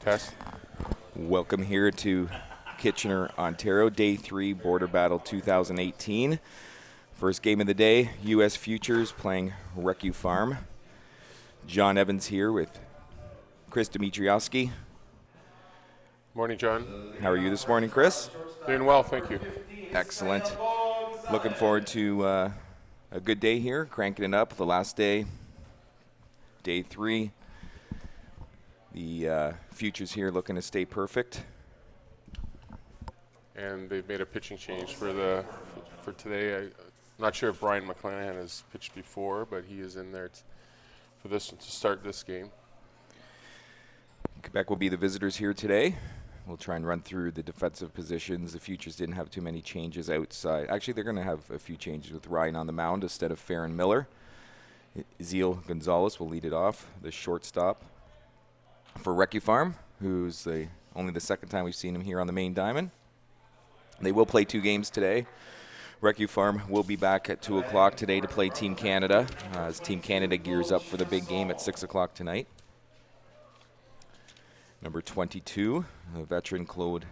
Test. Welcome here to Kitchener, Ontario, Day 3, Border Battle 2018. First game of the day, U.S. Futures playing Recrupharm. John Evans here with Chris Dimitriowski. Morning, John. How are you this morning, Chris? Doing well, thank you. Excellent. Looking forward to a good day here, cranking it up. The last day, Day 3. The Futures here looking to stay perfect. And they've made a pitching change for today. I'm not sure if Brian McClanahan has pitched before, but he is in there for this one to start this game. Quebec will be the visitors here today. We'll try and run through the defensive positions. The Futures didn't have too many changes outside. Actually, they're going to have a few changes with Ryan on the mound instead of Farron Miller. Ezeal Gonzalez will lead it off, the shortstop for Recrupharm, who's only the second time we've seen him here on the main diamond. They will play 2 games today. Recrupharm will be back at 2 o'clock today to play Team Canada, as Team Canada gears up for the big game at 6 o'clock tonight. Number 22, veteran Claude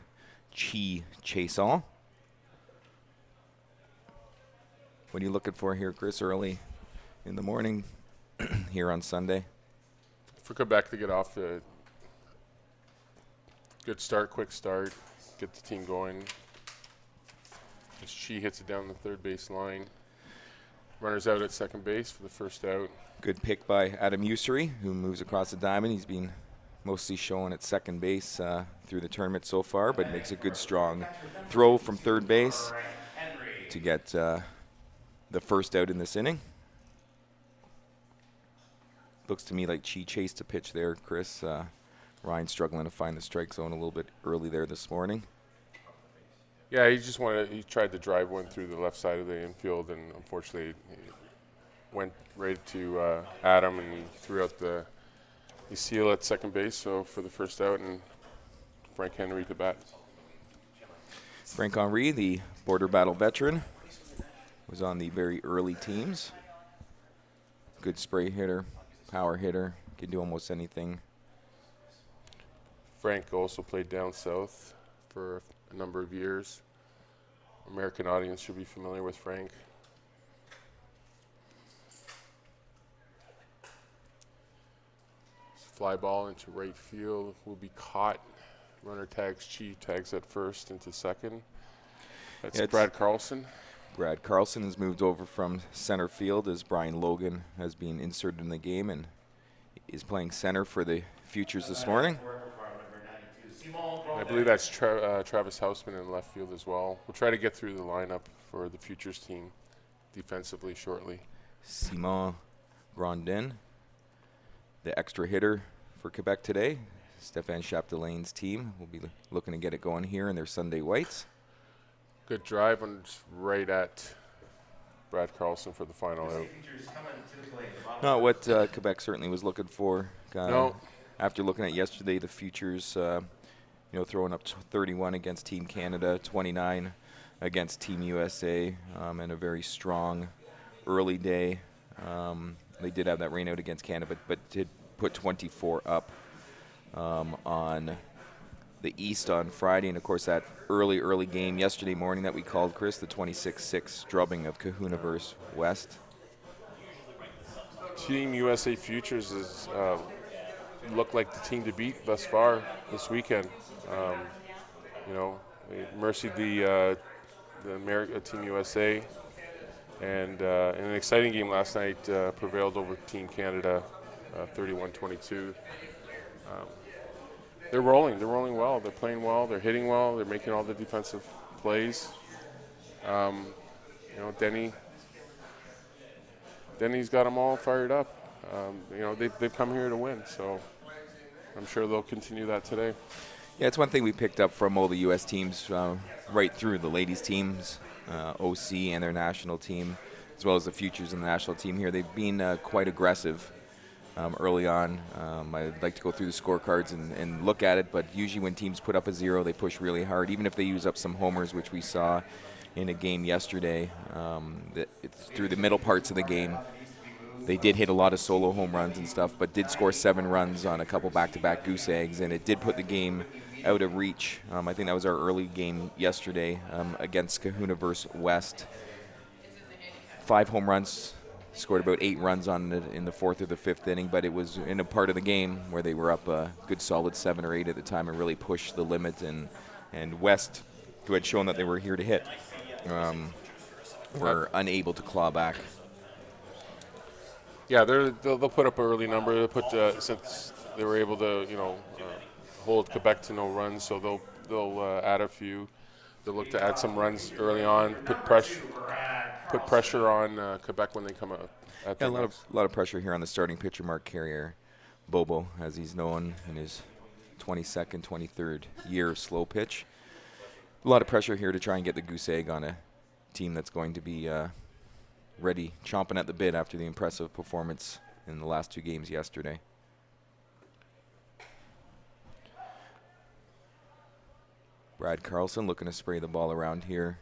Chason. What are you looking for here, Chris, early in the morning here on Sunday? For Quebec to get off a good start, quick start, get the team going. As Chi hits it down the third base line. Runners out at second base for the first out. Good pick by Adam Usery, who moves across the diamond. He's been mostly shown at second base through the tournament so far, but makes a good, strong throw from third base to get the first out in this inning. Looks to me like Chi chased a pitch there, Chris. Ryan struggling to find the strike zone a little bit early there this morning. Yeah, he tried to drive one through the left side of the infield, and unfortunately he went right to Adam, and he threw out the seal at second base, so for the first out, and Frank Henry to bat. Frank Henry, the Border Battle veteran, was on the very early teams. Good spray hitter, power hitter, can do almost anything. Frank also played down south for a number of years. American audience should be familiar with Frank. Fly ball into right field will be caught. Runner tags Chi, tags at first into second. That's Brad Carlson. Brad Carlson has moved over from center field as Brian Logan has been inserted in the game and is playing center for the Futures this morning. I believe that's Travis Houseman in left field as well. We'll try to get through the lineup for the Futures team defensively shortly. Simon Grandin, the extra hitter for Quebec today. Stéphane Chapdelaine's team will be looking to get it going here in their Sunday whites. Good drive and right at Brad Carlson for the final out. Not what Quebec certainly was looking for. No. After looking at yesterday, the Futures, throwing up 31 against Team Canada, 29 against Team USA, and a very strong early day. They did have that rain out against Canada, but did put 24 up on the East on Friday. And, of course, that early game yesterday morning that we called, Chris, the 26-6 drubbing of Kahuna versus West. Team USA Futures has looked like the team to beat thus far this weekend. They mercied the Team USA, and in an exciting game last night, prevailed over Team Canada 31-22. They're rolling well, they're playing well, they're hitting well, they're making all the defensive plays. Denny's got them all fired up. They've come here to win, so I'm sure they'll continue that today. Yeah, it's one thing we picked up from all the U.S. teams right through the ladies' teams, OC and their national team, as well as the Futures and the national team here. They've been quite aggressive early on. I'd like to go through the scorecards and look at it, but usually when teams put up a 0, they push really hard, even if they use up some homers, which we saw in a game yesterday. Through the middle parts of the game, They did hit a lot of solo home runs and stuff, but did score 7 runs on a couple back-to-back goose eggs, and it did put the game out of reach. I think that was our early game yesterday against Kahuna versus West. 5 home runs, scored about 8 runs on it in the 4th or the 5th inning, but it was in a part of the game where they were up a good solid 7 or 8 at the time and really pushed the limit, and West, who had shown that they were here to hit, were unable to claw back. Yeah, they'll put up an early number. They'll put since they were able to hold Quebec to no runs, so they'll add a few. They'll look to add some runs early on, put pressure on Quebec when they come out. Yeah, a lot of pressure here on the starting pitcher, Mark Carrier, Bobo, as he's known in his 22nd, 23rd year of slow pitch. A lot of pressure here to try and get the goose egg on a team that's going to be ready, chomping at the bit after the impressive performance in the last 2 games yesterday. Brad Carlson looking to spray the ball around here.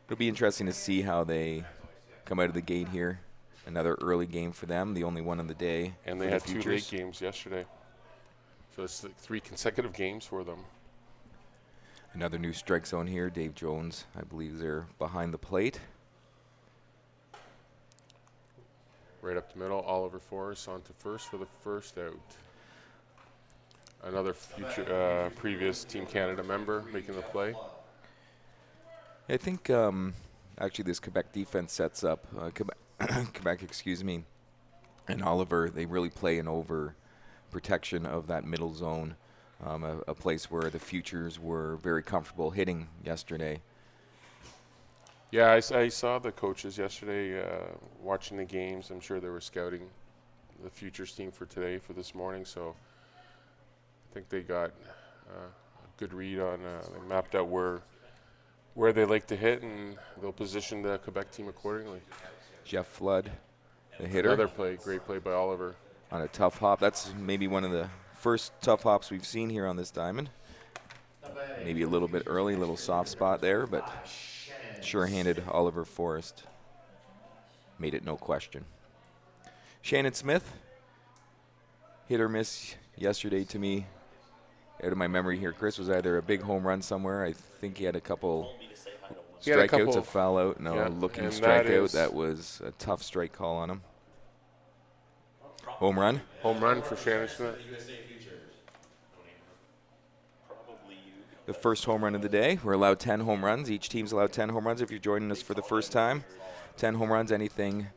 It'll be interesting to see how they come out of the gate here. Another early game for them, the only one of the day. And they had 2 late games yesterday. So it's like 3 consecutive games for them. Another new strike zone here. Dave Jones, I believe they're behind the plate. Right up the middle, Oliver Forrest on to first for the first out. Another future previous Team Canada member making the play. I think actually this Quebec defense sets up, Quebec, excuse me, and Oliver, they really play an over protection of that middle zone. A place where the Futures were very comfortable hitting yesterday. Yeah, I saw the coaches yesterday watching the games. I'm sure they were scouting the Futures team for today, for this morning. So I think they got a good read on, they mapped out where they like to hit, and they'll position the Quebec team accordingly. Jeff Flood, the hitter. Another play, great play by Oliver. On a tough hop. That's maybe one of the first tough hops we've seen here on this diamond. Maybe a little bit early, a little soft spot there, but sure-handed Oliver Forrest made it no question. Shannon Smith, hit or miss yesterday to me. Out of my memory here, Chris, was either a big home run somewhere. I think he had a couple strikeouts, a foul out, looking strikeout. That was a tough strike call on him. Home run? Home run for Shannon Smith. The first home run of the day. We're allowed 10 home runs. Each team's allowed 10 home runs if you're joining us for the first time. 10 home runs, anything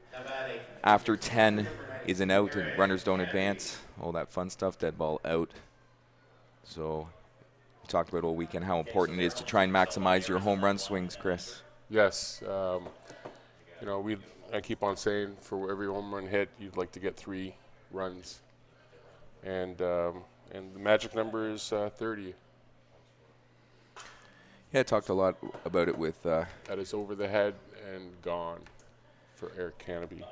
after 10 is an out and runners don't advance. All that fun stuff, dead ball out. So we talked about all weekend how important it is to try and maximize your home run swings, Chris. Yes. I keep on saying for every home run hit, you'd like to get 3 runs. And the magic number is 30. Yeah, I talked a lot about it with... that is over the head and gone for Eric Canopy.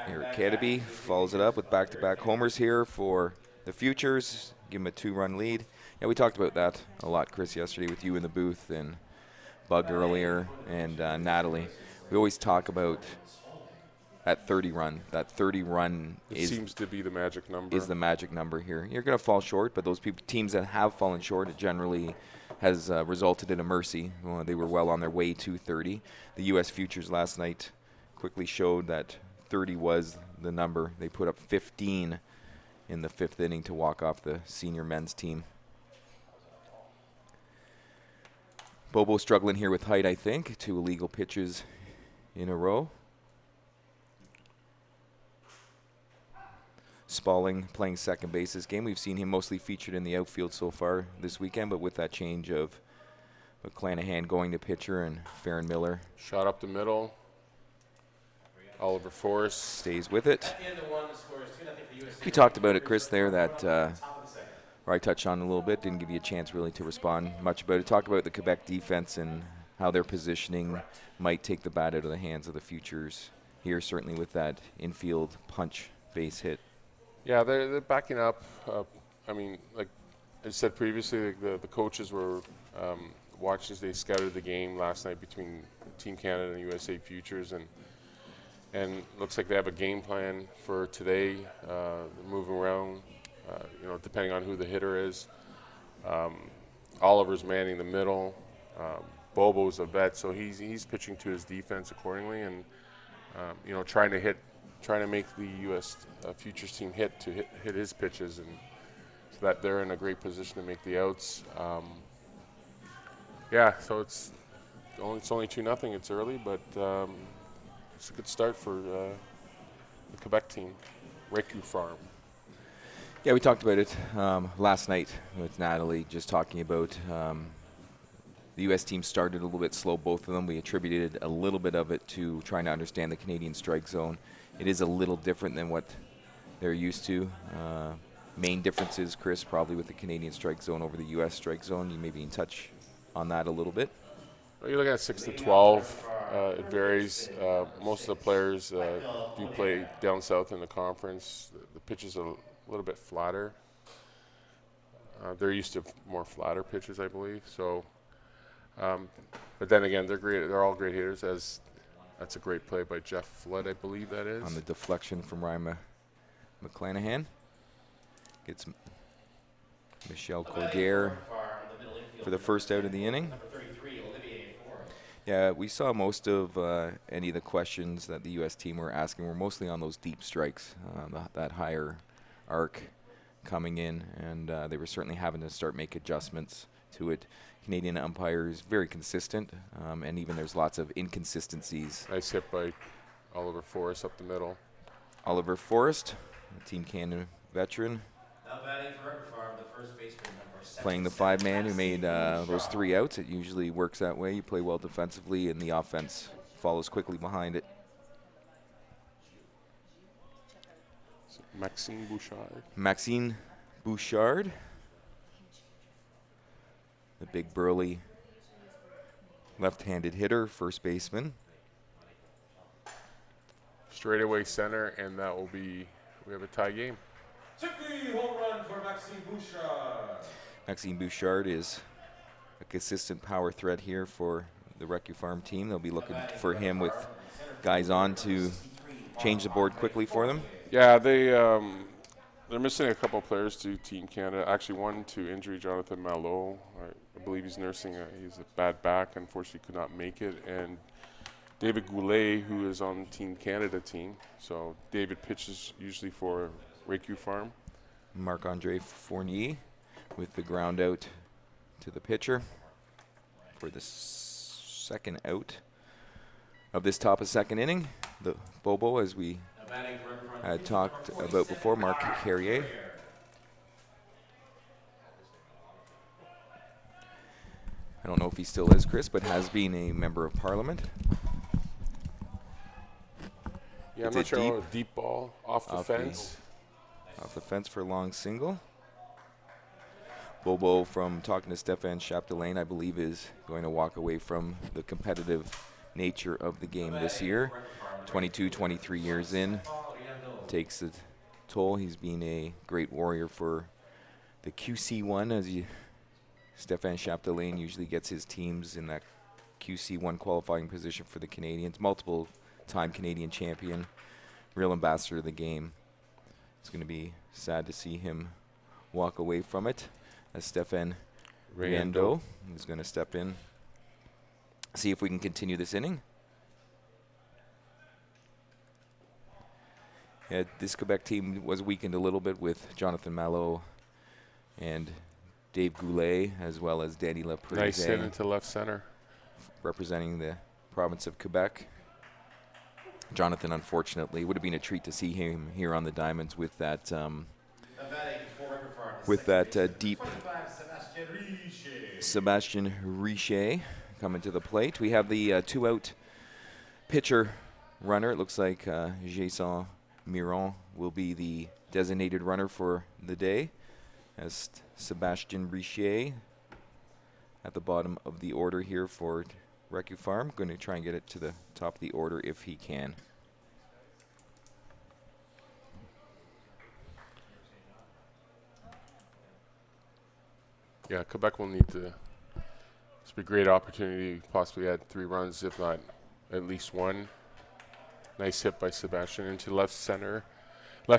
Eric Canopy follows it up with back-to-back homers here for the Futures. Give him a 2-run lead. Yeah, we talked about that a lot, Chris, yesterday with you in the booth and Bug earlier and Natalie. We always talk about that 30 run. That 30 run seems to be the magic number. Is the magic number here. You're going to fall short, but those teams that have fallen short, it generally has resulted in a mercy. Well, they were well on their way to 30. The U.S. Futures last night quickly showed that 30 was the number. They put up 15 in the 5th inning to walk off the senior men's team. Bobo struggling here with height, I think. 2 illegal pitches in a row. Spalling playing second base this game. We've seen him mostly featured in the outfield so far this weekend, but with that change of McClanahan going to pitcher and Farron Miller. Shot up the middle. Oliver Forrest stays with it. We talked about it, Chris, there, that where I touched on a little bit. Didn't give you a chance really to respond much about it. Talk about the Quebec defense and how their positioning might take the bat out of the hands of the Futures here, certainly with that infield punch base hit. Yeah, they're backing up. Like I said previously, the coaches were watching as they scouted the game last night between Team Canada and USA Futures, and and looks like they have a game plan for today. Moving around, depending on who the hitter is. Oliver's manning the middle. Bobo's a vet, so he's pitching to his defense accordingly, and trying to make the U.S. Futures team hit his pitches, and so that they're in a great position to make the outs. So it's only 2-0. It's early, but it's a good start for the Quebec team, Recrupharm. Yeah, we talked about it last night with Natalie, just talking about the U.S. team started a little bit slow, both of them. We attributed a little bit of it to trying to understand the Canadian strike zone. It is a little different than what they're used to. Main differences, Chris, probably with the Canadian strike zone over the U.S. strike zone. You maybe touch on that a little bit. Well, you're looking at 6 to 12. It varies. Most of the players do play down south in the conference. The pitches are a little bit flatter. They're used to more flatter pitches, I believe. So, but then again, they're great. They're all great hitters. That's a great play by Jeff Flood, I believe that is. On the deflection from Ryan McClanahan. Gets Michel Cordier for the first out of the inning. Yeah, we saw most of any of the questions that the U.S. team were asking were mostly on those deep strikes, that higher arc coming in, and they were certainly having to start make adjustments to it. Canadian umpires very consistent, and even there's lots of inconsistencies. Nice hit by Oliver Forrest up the middle. Oliver Forrest, a Team Canada veteran, now batting for Recrupharm, the first baseman, number 7. playing the 5-man who made those 3 outs. It usually works that way. You play well defensively, and the offense follows quickly behind it. Maxime Bouchard. Maxime Bouchard, the big burly left-handed hitter, first baseman. Straightaway center, and that will be, we have a tie game. Home run for Maxime Bouchard. Maxime Bouchard is a consistent power threat here for the Recrupharm team. They'll be looking for him with guys on to change the board quickly for them. Yeah, they're missing a couple of players to Team Canada. Actually, one to injury, Jonathan Malo. I believe he's nursing he's a bad back. Unfortunately, could not make it. And David Goulet, who is on Team Canada team. So David pitches usually for Recrupharm. Marc-Andre Fournier with the ground out to the pitcher for the second out of this top of second inning. The Bobo, as we had talked about before, Marc Carrier. I don't know if he still is, Chris, but has been a member of Parliament. Yeah, It's I'm a not sure. Deep ball off the fence. Off the fence for a long single. Bobo, from talking to Stéphane Chapdelaine, I believe is going to walk away from the competitive nature of the game this year. 22, 23 years in. Takes a toll. He's been a great warrior for the QC1, as Stéphane Chapdelaine usually gets his teams in that QC1 qualifying position for the Canadians. Multiple time Canadian champion, real ambassador of the game. It's going to be sad to see him walk away from it, as Stéphane Riendo is going to step in, see if we can continue this inning. Yeah, this Quebec team was weakened a little bit with Jonathan Malo and Dave Goulet, as well as Danny Laprise. Nice hit into left center. Representing the province of Quebec. Jonathan, unfortunately, would have been a treat to see him here on the diamonds with that deep Sebastien Richer coming to the plate. We have the 2-out pitcher runner. It looks like Jason Miron will be the designated runner for the day, as Sebastien Richer at the bottom of the order here for Recrupharm. Going to try and get it to the top of the order if he can. Yeah, Quebec will need to. This will be a great opportunity to possibly add 3 runs, if not at least 1. Nice hit by Sebastian into left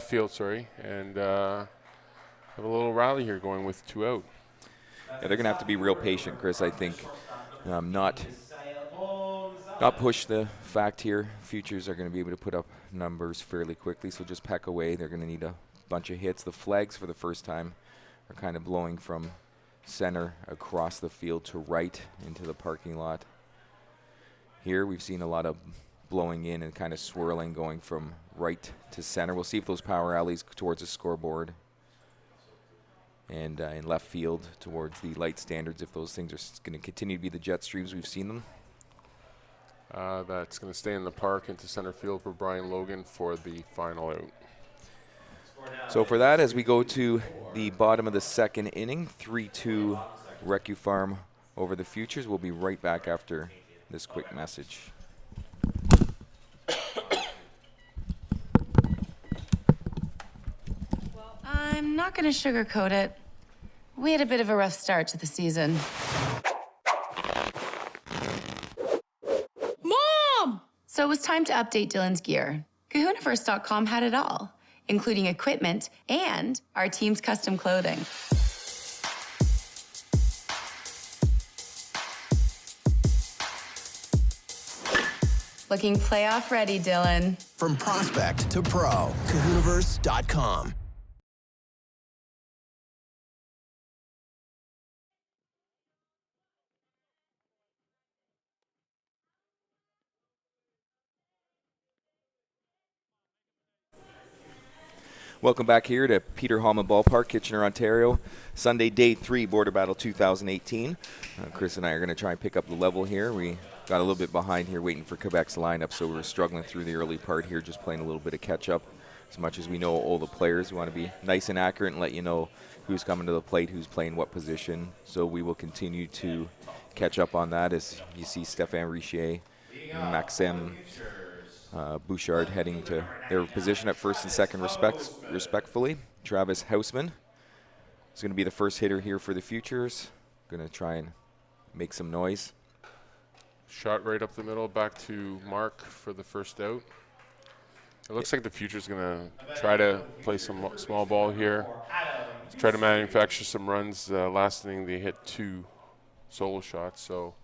field, sorry, and have a little rally here going with 2 out. Yeah, they're going to have to be real patient, Chris, I think. Not push the fact here. Futures are going to be able to put up numbers fairly quickly, so just peck away. They're going to need a bunch of hits. The flags for the first time are kind of blowing from center across the field to right into the parking lot. Here we've seen a lot of blowing in and kind of swirling going from right to center. We'll see if those power alleys towards the scoreboard and in left field towards the light standards, if those things are going to continue to be the jet streams we've seen them. That's going to stay in the park into center field for Brian Logan for the final out. So for that, as we go to the bottom of the second inning, 3-2 Recrupharm over the Futures. We'll be right back after this quick message. I'm not going to sugarcoat it. We had a bit of a rough start to the season. Mom! So it was time to update Dylan's gear. Kahuniverse.com had it all, including equipment and our team's custom clothing. Looking playoff ready, Dylan. From prospect to pro, Kahuniverse.com. Welcome back here to Peter Hallman Ballpark, Kitchener, Ontario. Sunday, Day 3, Border Battle 2018. Chris and I are going to try and pick up the level here. We got a little bit behind here waiting for Quebec's lineup, so we were struggling through the early part here, just playing a little bit of catch-up. As much as we know all the players, we want to be nice and accurate and let you know who's coming to the plate, who's playing what position. So we will continue to catch up on that as you see Stéphane Richer, Maxime Bouchard heading to their position at first and second respectfully. Travis Houseman is going to be the first hitter here for the Futures. Going to try and make some noise. Shot right up the middle, back to Mark for the first out. It looks like the Futures going to try to play some small ball here. Try to manufacture some runs. Last inning they hit 2 solo shots, so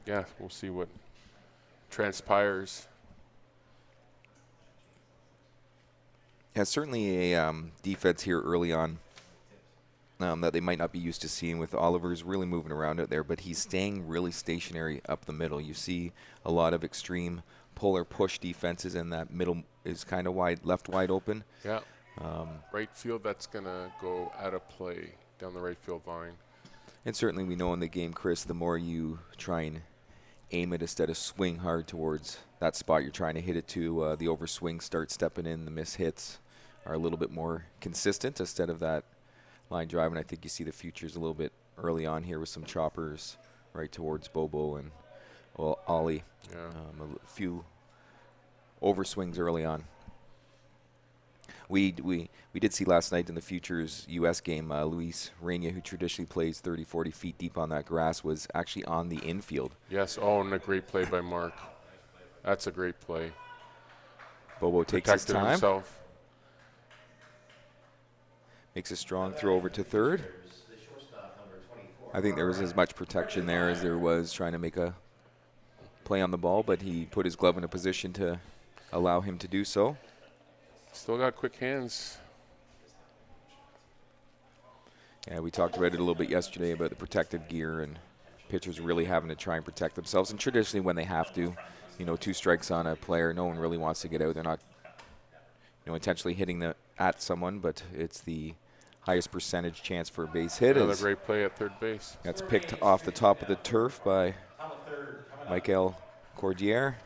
yeah, we'll see what transpires. Has certainly a defense here early on that they might not be used to seeing, with Oliver's really moving around out there, but he's staying really stationary up the middle. You see a lot of extreme polar push defenses, and that middle is kind of wide, left wide open. Yeah. Right field, that's going to go out of play down the right field line. And certainly we know in the game, Chris, the more you try and aim it instead of swing hard towards that spot you're trying to hit it to, the overswing start stepping in, the miss hits are a little bit more consistent instead of that line drive. And I think you see the Futures a little bit early on here with some choppers right towards Bobo and Ollie. Yeah. A few overswings early on. We did see last night in the Futures U.S. game, Luis Reina, who traditionally plays 30, 40 feet deep on that grass, was actually on the infield. Yes, oh, and a great play by Mark. That's a great play. Bobo takes his Protected time. himself. Makes a strong throw over to third. I think there was as much protection there as there was trying to make a play on the ball, but he put his glove in a position to allow him to do so. Still got quick hands. Yeah, we talked about it a little bit yesterday about the protective gear and pitchers really having to try and protect themselves. And traditionally when they have to, 2 strikes on a player, no one really wants to get out. They're not intentionally hitting at someone, but it's the highest percentage chance for a base hit. Another great play at third base. That's picked off the top of the turf by Michael Cordier.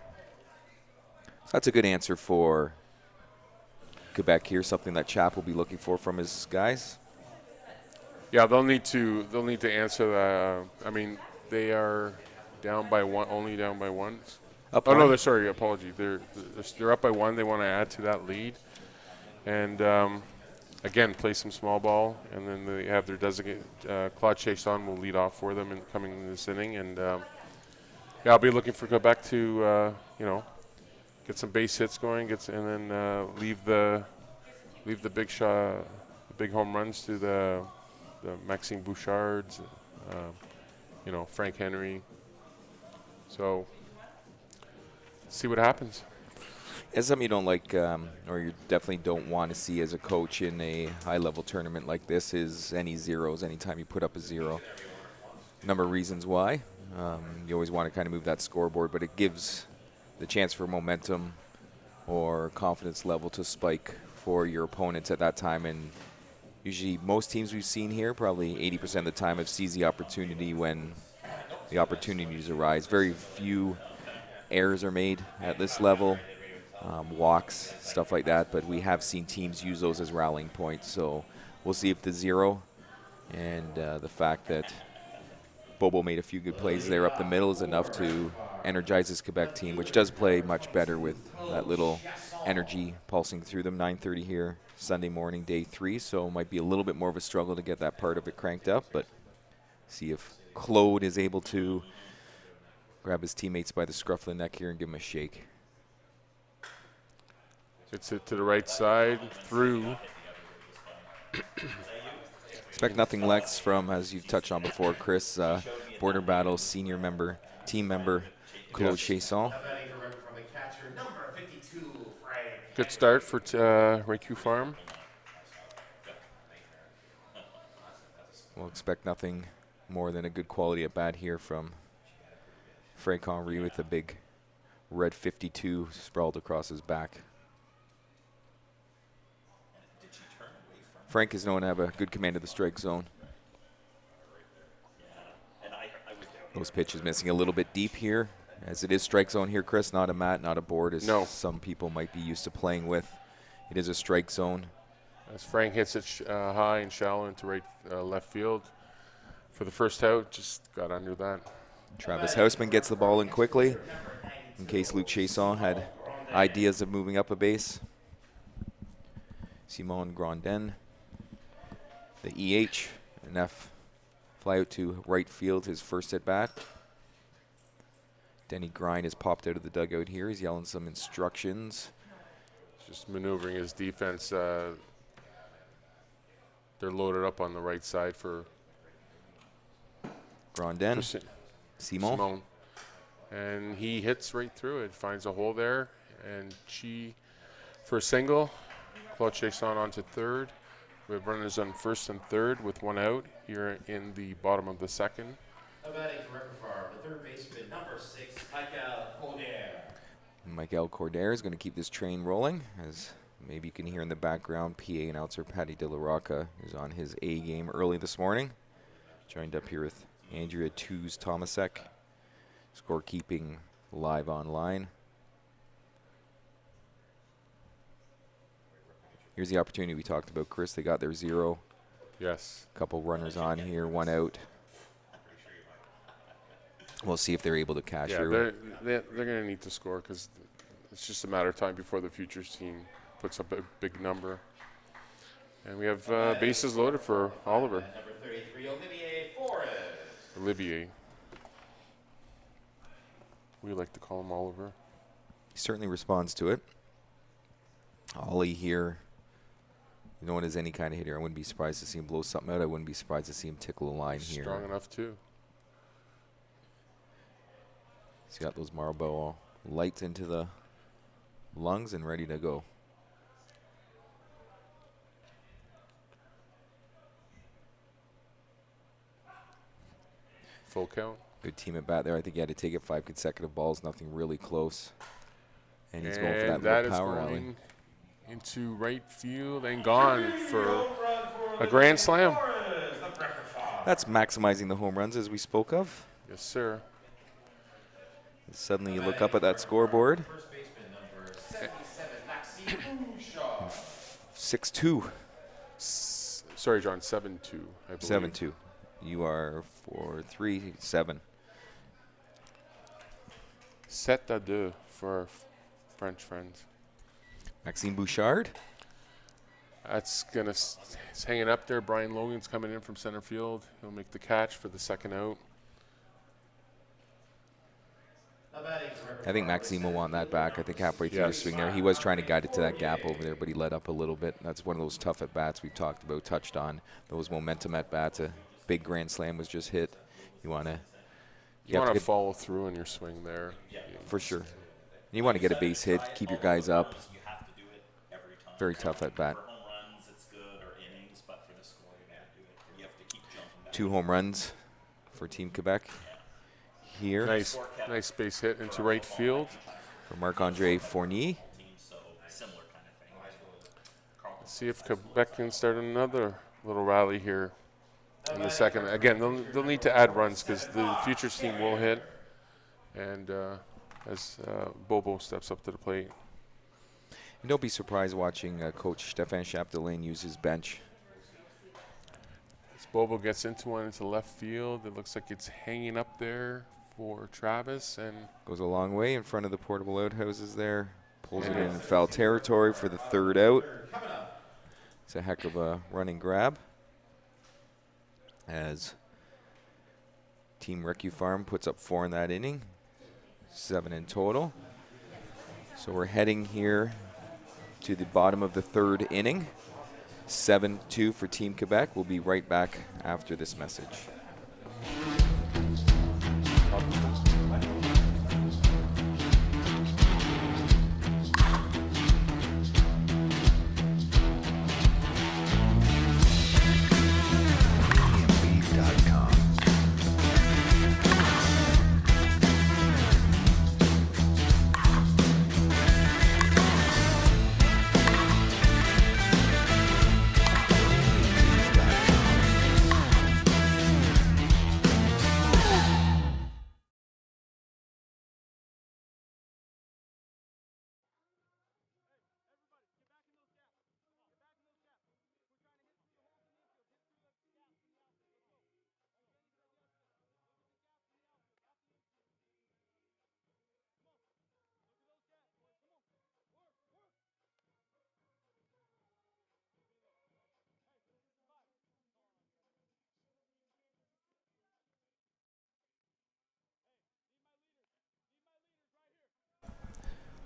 So that's a good answer for Quebec here, something that Chap will be looking for from his guys. Yeah, they'll need to answer that. I mean, they are down by one, only down by one. Up oh one. no, they're sorry. Apology. They're up by one. They want to add to that lead, and again play some small ball, and then they have their designated Claude Chasson will lead off for them in coming in this inning, and yeah, I'll be looking for Quebec to get some base hits going, and then leave the big shot, the big home runs to the Maxime Bouchards, Frank Henry. So see what happens. As something you don't like, or you definitely don't want to see as a coach in a high-level tournament like this, is any zeros. Anytime you put up a zero, number of reasons why. You always want to kind of move that scoreboard, but it gives the chance for momentum or confidence level to spike for your opponents at that time. And usually, most teams we've seen here, probably 80% of the time, have seized the opportunity when the opportunities arise. Very few errors are made at this level. Walks, stuff like that, but we have seen teams use those as rallying points. So we'll see if the zero and the fact that Bobo made a few good plays there up the middle is enough to energize this Quebec team, which does play much better with that little energy pulsing through them. 9:30 here, Sunday morning, day 3, so it might be a little bit more of a struggle to get that part of it cranked up, but see if Claude is able to grab his teammates by the scruff of the neck here and give him a shake. Hits it to the right side, through. Expect nothing less from, as you've touched on before, Chris, Border Battles senior member, team member, Claude Chasson. Good start for Recrupharm. We'll expect nothing more than a good quality at bat here from Frank Henry with a big red 52 sprawled across his back. Frank is known to have a good command of the strike zone. Those pitches missing a little bit deep here, as it is strike zone here, Chris, not a mat, not a board, as some people might be used to playing with. It is a strike zone. As Frank hits it high and shallow into left field for the first out, just got under that. Travis Houseman gets the ball in quickly, in case Luc Chasson had ideas of moving up a base. Simon Grandin, the EH, an F fly out to right field, his first at bat. Denny Grind has popped out of the dugout here. He's yelling some instructions. Just maneuvering his defense. They're loaded up on the right side for Grandin. Simon. And he hits right through it, finds a hole there, and for a single. Claude Chasson on to third. We have runners on first and third with one out here in the bottom of the second. Batting for Recrupharm, the third baseman, number 6, Michael Cordair. Michael Cordair is going to keep this train rolling, as maybe you can hear in the background, PA announcer Patty De La Rocca is on his A game early this morning. Joined up here with Andrea Tomasek, scorekeeping live online. Here's the opportunity we talked about, Chris. They got their zero. Yes. Couple runners on here, one out. We'll see if they're able to cash here. They're going to need to score because it's just a matter of time before the Futures team puts up a big number. And we have bases loaded for Oliver. Number 33, Olivier Forrest. Olivier. We like to call him Oliver. He certainly responds to it. Ollie here, known as any kind of hitter. I wouldn't be surprised to see him blow something out. I wouldn't be surprised to see him tickle a line here. Strong enough, too. He's got those Marlboro lights into the lungs and ready to go. Full count. Good team at bat there. I think he had to take it 5 consecutive balls, nothing really close. And he's going for that little power alley. Into right field and gone for a grand slam. That's maximizing the home runs as we spoke of. Yes, sir. And suddenly you look up at that scoreboard. 6-2. Sorry, John, 7-2, I believe. 7-2. You are 4-3-7. 7-2 for our French friends. Maxime Bouchard. That's it's hanging up there. Brian Logan's coming in from center field. He'll make the catch for the second out. I think Maxime will want that back. I think halfway through the Yes. swing there, he was trying to guide it to that gap over there, but he let up a little bit. That's one of those tough at-bats we've talked about, touched on. Those momentum at-bats, a big grand slam was just hit. You want to... You want to follow through in your swing there. For sure. You want to get a base hit, keep your guys up. Very tough at-bat. 2 home runs for Team Quebec here. Nice base hit into right field. For Marc-Andre Fournier. Let's see if Quebec can start another little rally here in the second. Again, they'll need to add runs because the Futures team will hit. And as Bobo steps up to the plate. And don't be surprised watching Coach Stéphane Chapdelaine use his bench. As Bobo gets into one into left field, it looks like it's hanging up there for Travis. And goes a long way in front of the portable outhouses there. Pulls it in foul territory for the 3rd out. It's a heck of a running grab. As Team Recrupharm puts up 4 in that inning. 7 in total. So we're heading here to the bottom of the 3rd inning. 7-2 for Team Quebec. We'll be right back after this message.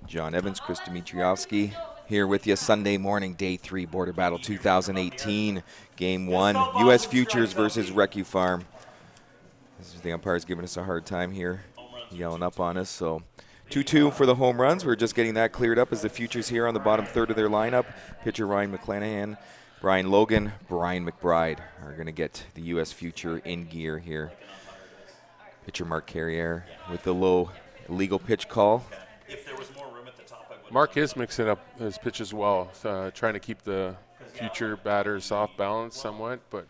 John Evans, Chris Dimitrievsky here with you Sunday morning, Day 3, Border Battle 2018, Game 1, U.S. Futures versus Recrupharm. The umpire's giving us a hard time here, yelling up on us. So 2-2 for the home runs. We're just getting that cleared up as the Futures here on the bottom 3rd of their lineup. Pitcher Ryan McClanahan, Brian Logan, Brian McBride are going to get the U.S. Future in gear here. Pitcher Mark Carrier with the low illegal pitch call. Mark is mixing up his pitch as well, trying to keep the Future batters off balance somewhat, but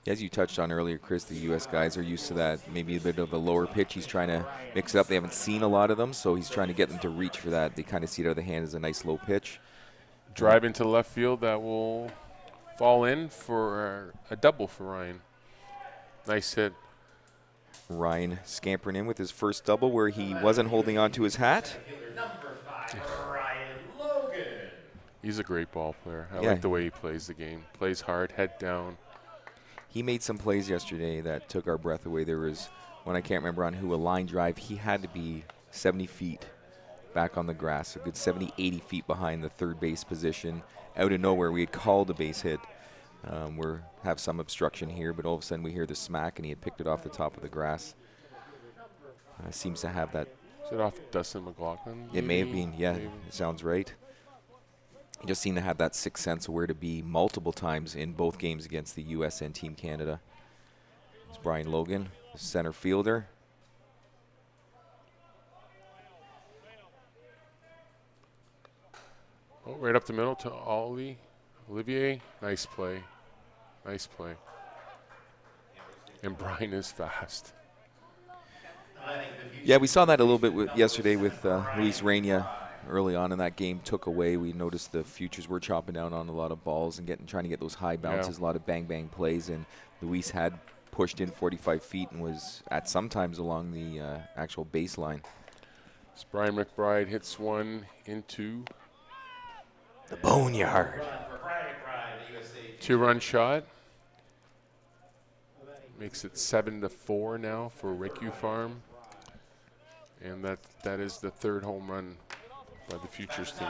as you touched on earlier, Chris, the U.S. guys are used to that, maybe a bit of a lower pitch. He's trying to mix it up. They haven't seen a lot of them, so he's trying to get them to reach for that. They kind of see it out of the hand as a nice low pitch. Drive into left field that will fall in for a double for Ryan. Nice hit. Ryan scampering in with his first double where he wasn't holding on to his hat. He's a great ball player. I Yeah. like the way he plays the game. Plays hard, head down. He made some plays yesterday that took our breath away. There was one, I can't remember on who, a line drive. He had to be 70 feet back on the grass, a good 70, 80 feet behind the 3rd base position. Out of nowhere, we had called a base hit. We have some obstruction here, but all of a sudden we hear the smack, and he had picked it off the top of the grass. Seems to have that. Is it off Dustin McLaughlin? It may have been, yeah, Maybe. it sounds right. He just seemed to have that sixth sense of where to be multiple times in both games against the U.S. and Team Canada. It's Brian Logan, the center fielder. Oh, right up the middle to Olivier. Nice play. Nice play. And Brian is fast. Yeah, we saw that a little bit yesterday with Luis Reina early on in that game. Took away. We noticed the Futures were chopping down on a lot of balls and trying to get those high bounces, a lot of bang-bang plays. And Luis had pushed in 45 feet and was at sometimes along the actual baseline. So Brian McBride hits one into the boneyard. 2-run shot. Makes it 7-4 now for Recrupharm. And that is the third home run by the Futures team.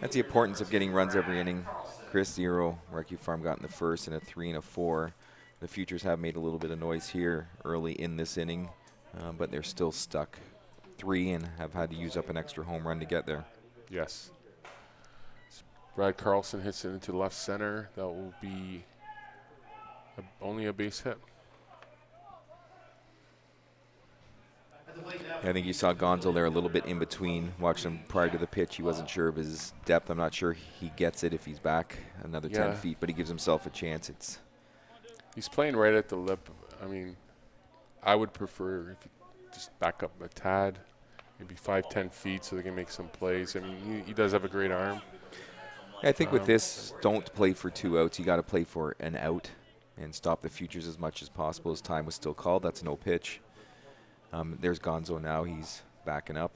That's the importance of getting runs every inning. Chris 0, Recrupharm got in the first, and a 3 and a 4. The Futures have made a little bit of noise here early in this inning, but they're still stuck 3 and have had to use up an extra home run to get there. Yes. Brad Carlson hits it into left center. That will be only a base hit. I think you saw Gonzo there a little bit in between. Watched him prior to the pitch. He wasn't sure of his depth. I'm not sure he gets it if he's back another 10 feet, but he gives himself a chance. He's playing right at the lip. I mean, I would prefer if you just back up a tad, maybe 5-10 feet so they can make some plays. I mean, he does have a great arm. I think with this, don't play for 2 outs. You got to play for an out and stop the Futures as much as possible as time was still called. That's no pitch. There's Gonzo now. He's backing up,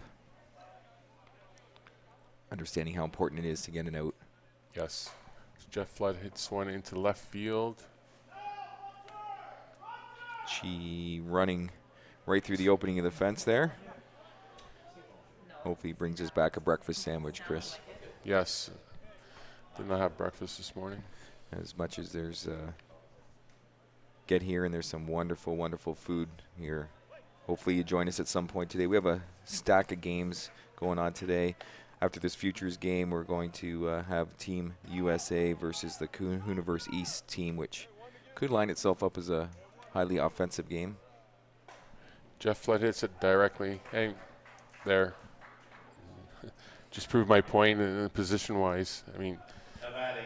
understanding how important it is to get an out. Yes. Jeff Flood hits one into left field. She running right through the opening of the fence there. Hopefully he brings us back a breakfast sandwich, Chris. Yes. Did not have breakfast this morning. As much as there's get here and there's some wonderful, wonderful food here. Hopefully you join us at some point today. We have a stack of games going on today. After this Futures game, we're going to have Team USA versus the Hooniverse East team, which could line itself up as a highly offensive game. Jeff Flood hits it directly. Hey, there. Just proved my point position-wise. I mean,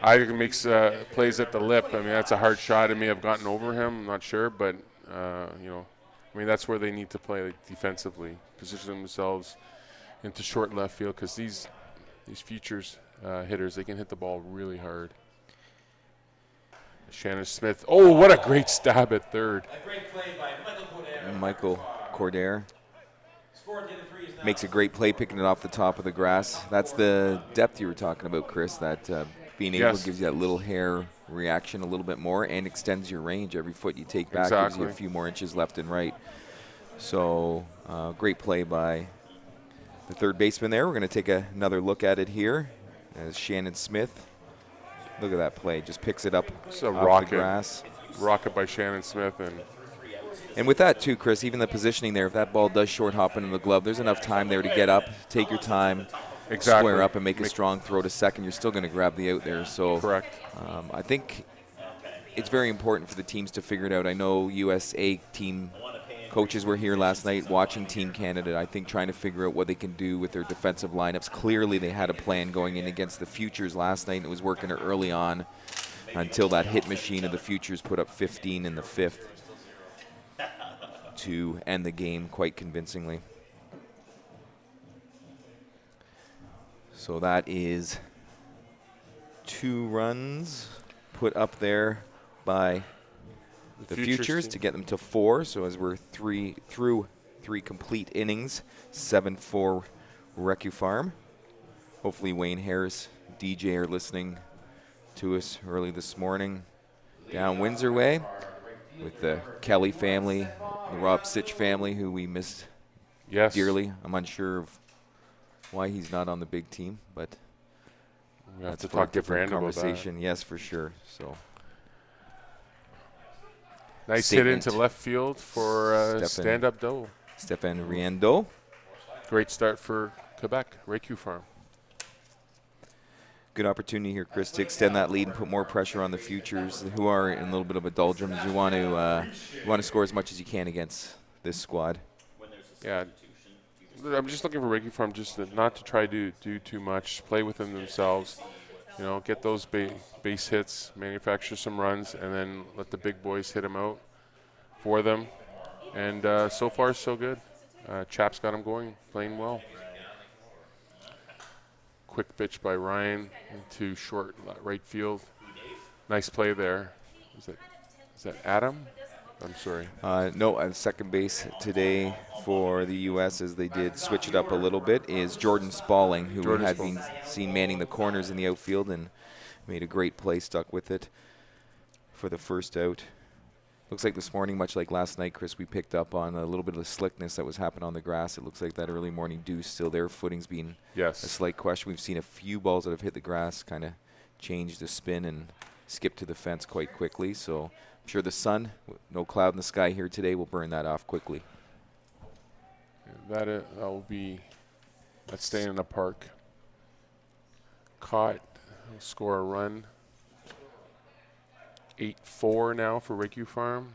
either makes plays at the lip. I mean, that's a hard shot. It may have gotten over him. I'm not sure, but you know, I mean, that's where they need to play, like, defensively, position themselves into short left field, because these Futures hitters, they can hit the ball really hard. Shannon Smith. Oh, what a great stab at third. A great play by Michael Cordair makes a great play picking it off the top of the grass. That's the depth you were talking about, Chris, that being able to gives you that little hair reaction a little bit more and extends your range. Every foot you take back gives you a few more inches left and right. So great play by the third baseman there. We're going to take another look at it here as Shannon Smith. Look at that play. Just picks it up It's a off the grass. Rocket by Shannon Smith. And with that, too, Chris, even the positioning there, if that ball does short hop into the glove, there's enough time there to get up, take your time, square up, and make a strong throw to second. You're still going to grab the out there. So Correct. I think it's very important for the teams to figure it out. I know USA team coaches were here last night watching Team Canada, I think trying to figure out what they can do with their defensive lineups. Clearly they had a plan going in against the Futures last night, and it was working early on until that hit machine of the Futures put up 15 in the fifth to end the game quite convincingly. So that is 2 runs put up there by the Futures to get them to 4. So as we're through 3 complete innings, 7-4 Recrupharm. Hopefully Wayne Harris, DJ are listening to us early this morning down Windsor way with the Kelly family, the Rob Sitch family, who we missed dearly. I'm unsure of why he's not on the big team, but that's to for a talk to different Brandon about conversation. Yes, for sure. So nice hit into left field for stand-up Doe. Stefan Riendo. Great start for Quebec, Recrupharm. Good opportunity here, Chris, to extend that lead and put more pressure on the Futures, who are in a little bit of a doldrums. You want to score as much as you can against this squad. Yeah, I'm just looking for Recrupharm just not to try to do too much, play within themselves, you know, get those base hits, manufacture some runs, and then let the big boys hit them out for them. And so far, so good. Chap's got them going, playing well. Quick pitch by Ryan into short right field. Nice play there. Is that Adam? I'm sorry. No, at second base today for the U.S., as they did switch it up a little bit, is Jordan Spalling, who had been seen manning the corners in the outfield and made a great play, stuck with it for the first out. Looks like this morning, much like last night, Chris, we picked up on a little bit of the slickness that was happening on the grass. It looks like that early morning dew still there. Footing's been a slight question. We've seen a few balls that have hit the grass kind of change the spin and skip to the fence quite quickly. So I'm sure the sun, no cloud in the sky here today, will burn that off quickly. That will be, that's staying in the park. Caught, will score a run. 8-4 now for Recrupharm.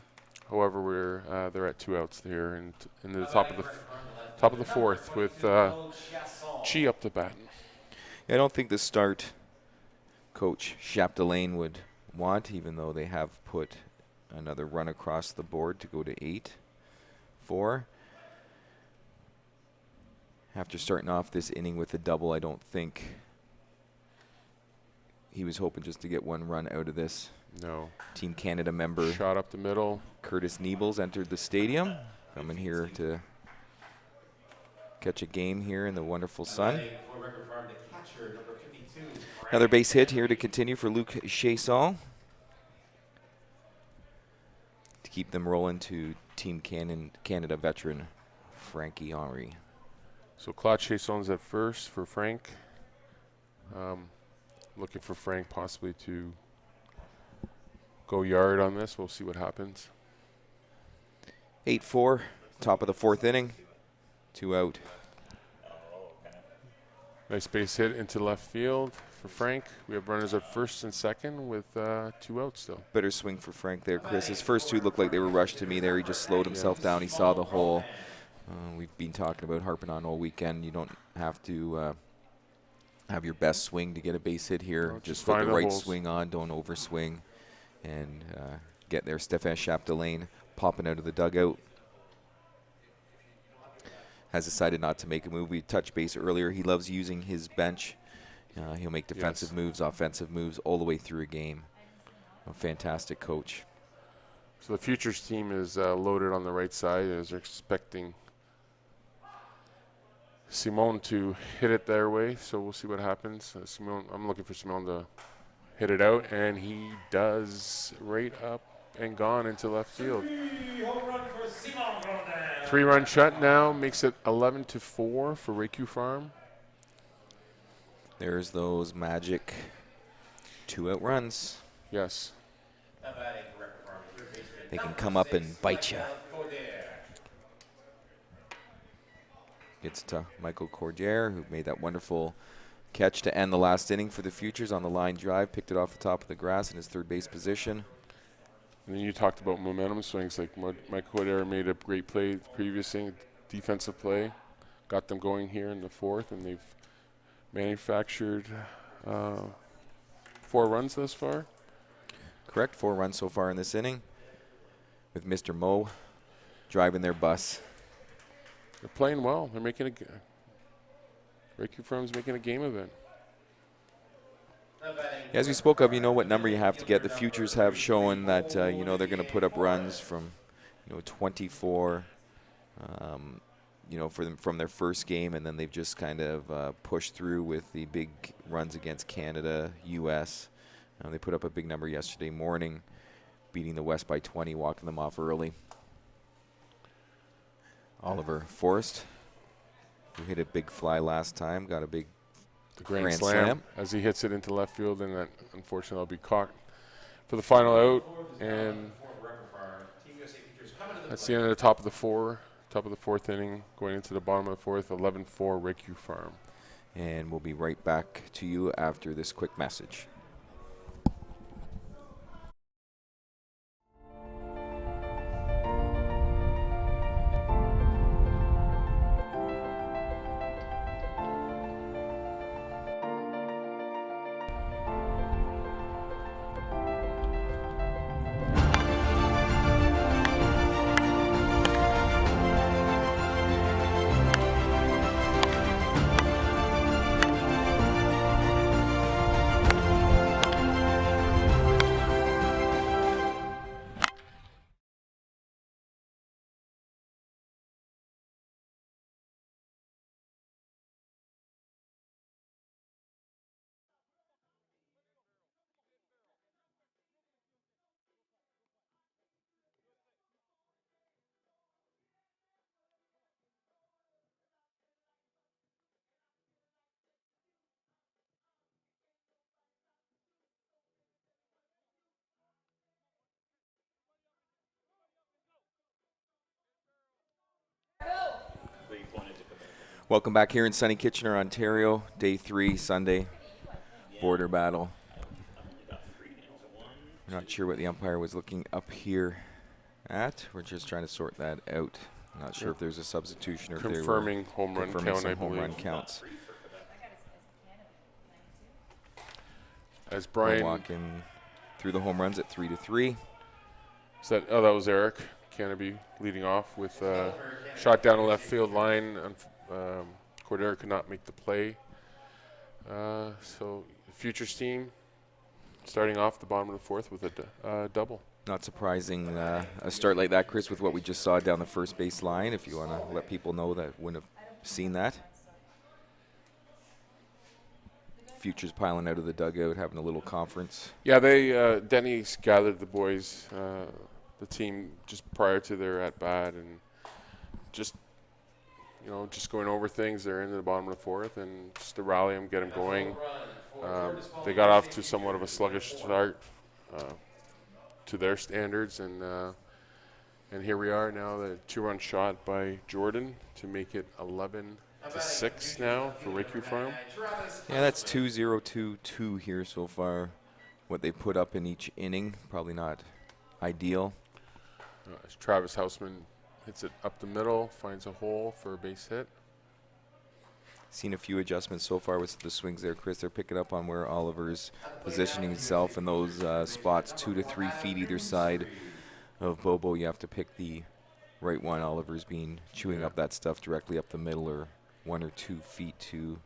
However, they're at 2 outs here, and in the top of the fourth with Chi up the bat. I don't think the start Coach Chapdelaine would want, even though they have put another run across the board to go to 8-4. After starting off this inning with a double, I don't think he was hoping just to get one run out of this. No. Team Canada member shot up the middle. Curtis Niebels entered the stadium, coming here to catch a game here in the wonderful sun. Another base hit here to continue for Luc Chasson to keep them rolling to Team Canada veteran Frankie Henry. So Claude Chasson's at first for Frank. Looking for Frank possibly to go yard on this. We'll see what happens. 8-4, top of the fourth inning, 2 out. Nice base hit into left field for Frank. We have runners at first and second with 2 outs still. Better swing for Frank there, Chris. His first 2 looked like they were rushed to me there. He just slowed himself down. He saw the hole. We've been talking about harping on all weekend. You don't have to have your best swing to get a base hit here. No, just put the right holes. swing on, don't overswing, and get there. Stéphane Chapdelaine popping out of the dugout. Has decided not to make a move. We touched base earlier. He loves using his bench. He'll make defensive moves, offensive moves all the way through a game. A fantastic coach. So the Futures team is loaded on the right side as they're expecting Simone to hit it their way. So we'll see what happens. Simone, I'm looking for Simone to hit it out, and he does, right up and gone into left field. 3-run shot now makes it 11-4 for Recrupharm. There's those magic 2-out runs. Yes. They can come up and bite you. Gets to Michael Cordier, who made that wonderful catch to end the last inning for the Futures on the line drive. Picked it off the top of the grass in his third base position. And then you talked about momentum swings. Like Michael Cordier made a great play the previous inning, defensive play. Got them going here in the fourth, and they've manufactured 4 runs thus far. Correct, 4 runs so far in this inning, with Mr. Moe driving their bus. They're playing well. They're making Recrupharm's making a game of it. As we spoke of, you know what number you have to get. The Futures have shown that you know they're going to put up runs from 24, from their first game, and then they've just kind of pushed through with the big runs against Canada, U.S. They put up a big number yesterday morning, beating the West by 20, walking them off early. Oliver Forrest, who hit a big fly last time, got a big grand slam as he hits it into left field, and that unfortunately will be caught for the final out. And that's the end of the top of the fourth inning, going into the bottom of the fourth. 11-4 Recrupharm. And we'll be right back to you after this quick message. Welcome back here in sunny Kitchener, Ontario. Day 3, Sunday, border battle. Not sure what the umpire was looking up here at. We're just trying to sort that out. Not sure if there's a substitution or if they were Confirming home run confirming count, I some home run believe. counts. As We're Brian, walking through the home runs at 3-3. that was Eric Canopy leading off with a shot down the left field line. Cordero could not make the play. So Futures team starting off the bottom of the fourth with a double. Not surprising a start like that, Chris, with what we just saw down the first base line, if you want to let people know that wouldn't have seen that. Futures piling out of the dugout, having a little conference. Yeah, they Denny's gathered the boys, the team just prior to their at bat, and just going over things. They're into the bottom of the fourth, and just to rally them, get them going. They got off to somewhat of a sluggish start to their standards, and here we are now. The 2-run shot by Jordan to make it 11-6 now for Recrupharm. Yeah, that's 2-0-2-2 here so far. What they put up in each inning, probably not ideal. Travis Houseman hits it up the middle, finds a hole for a base hit. Seen a few adjustments so far with the swings there, Chris. They're picking up on where Oliver's positioning himself in those spots, 2 to 3 feet either side of Bobo. You have to pick the right one. Oliver's chewing up that stuff directly up the middle, or 1 or 2 feet to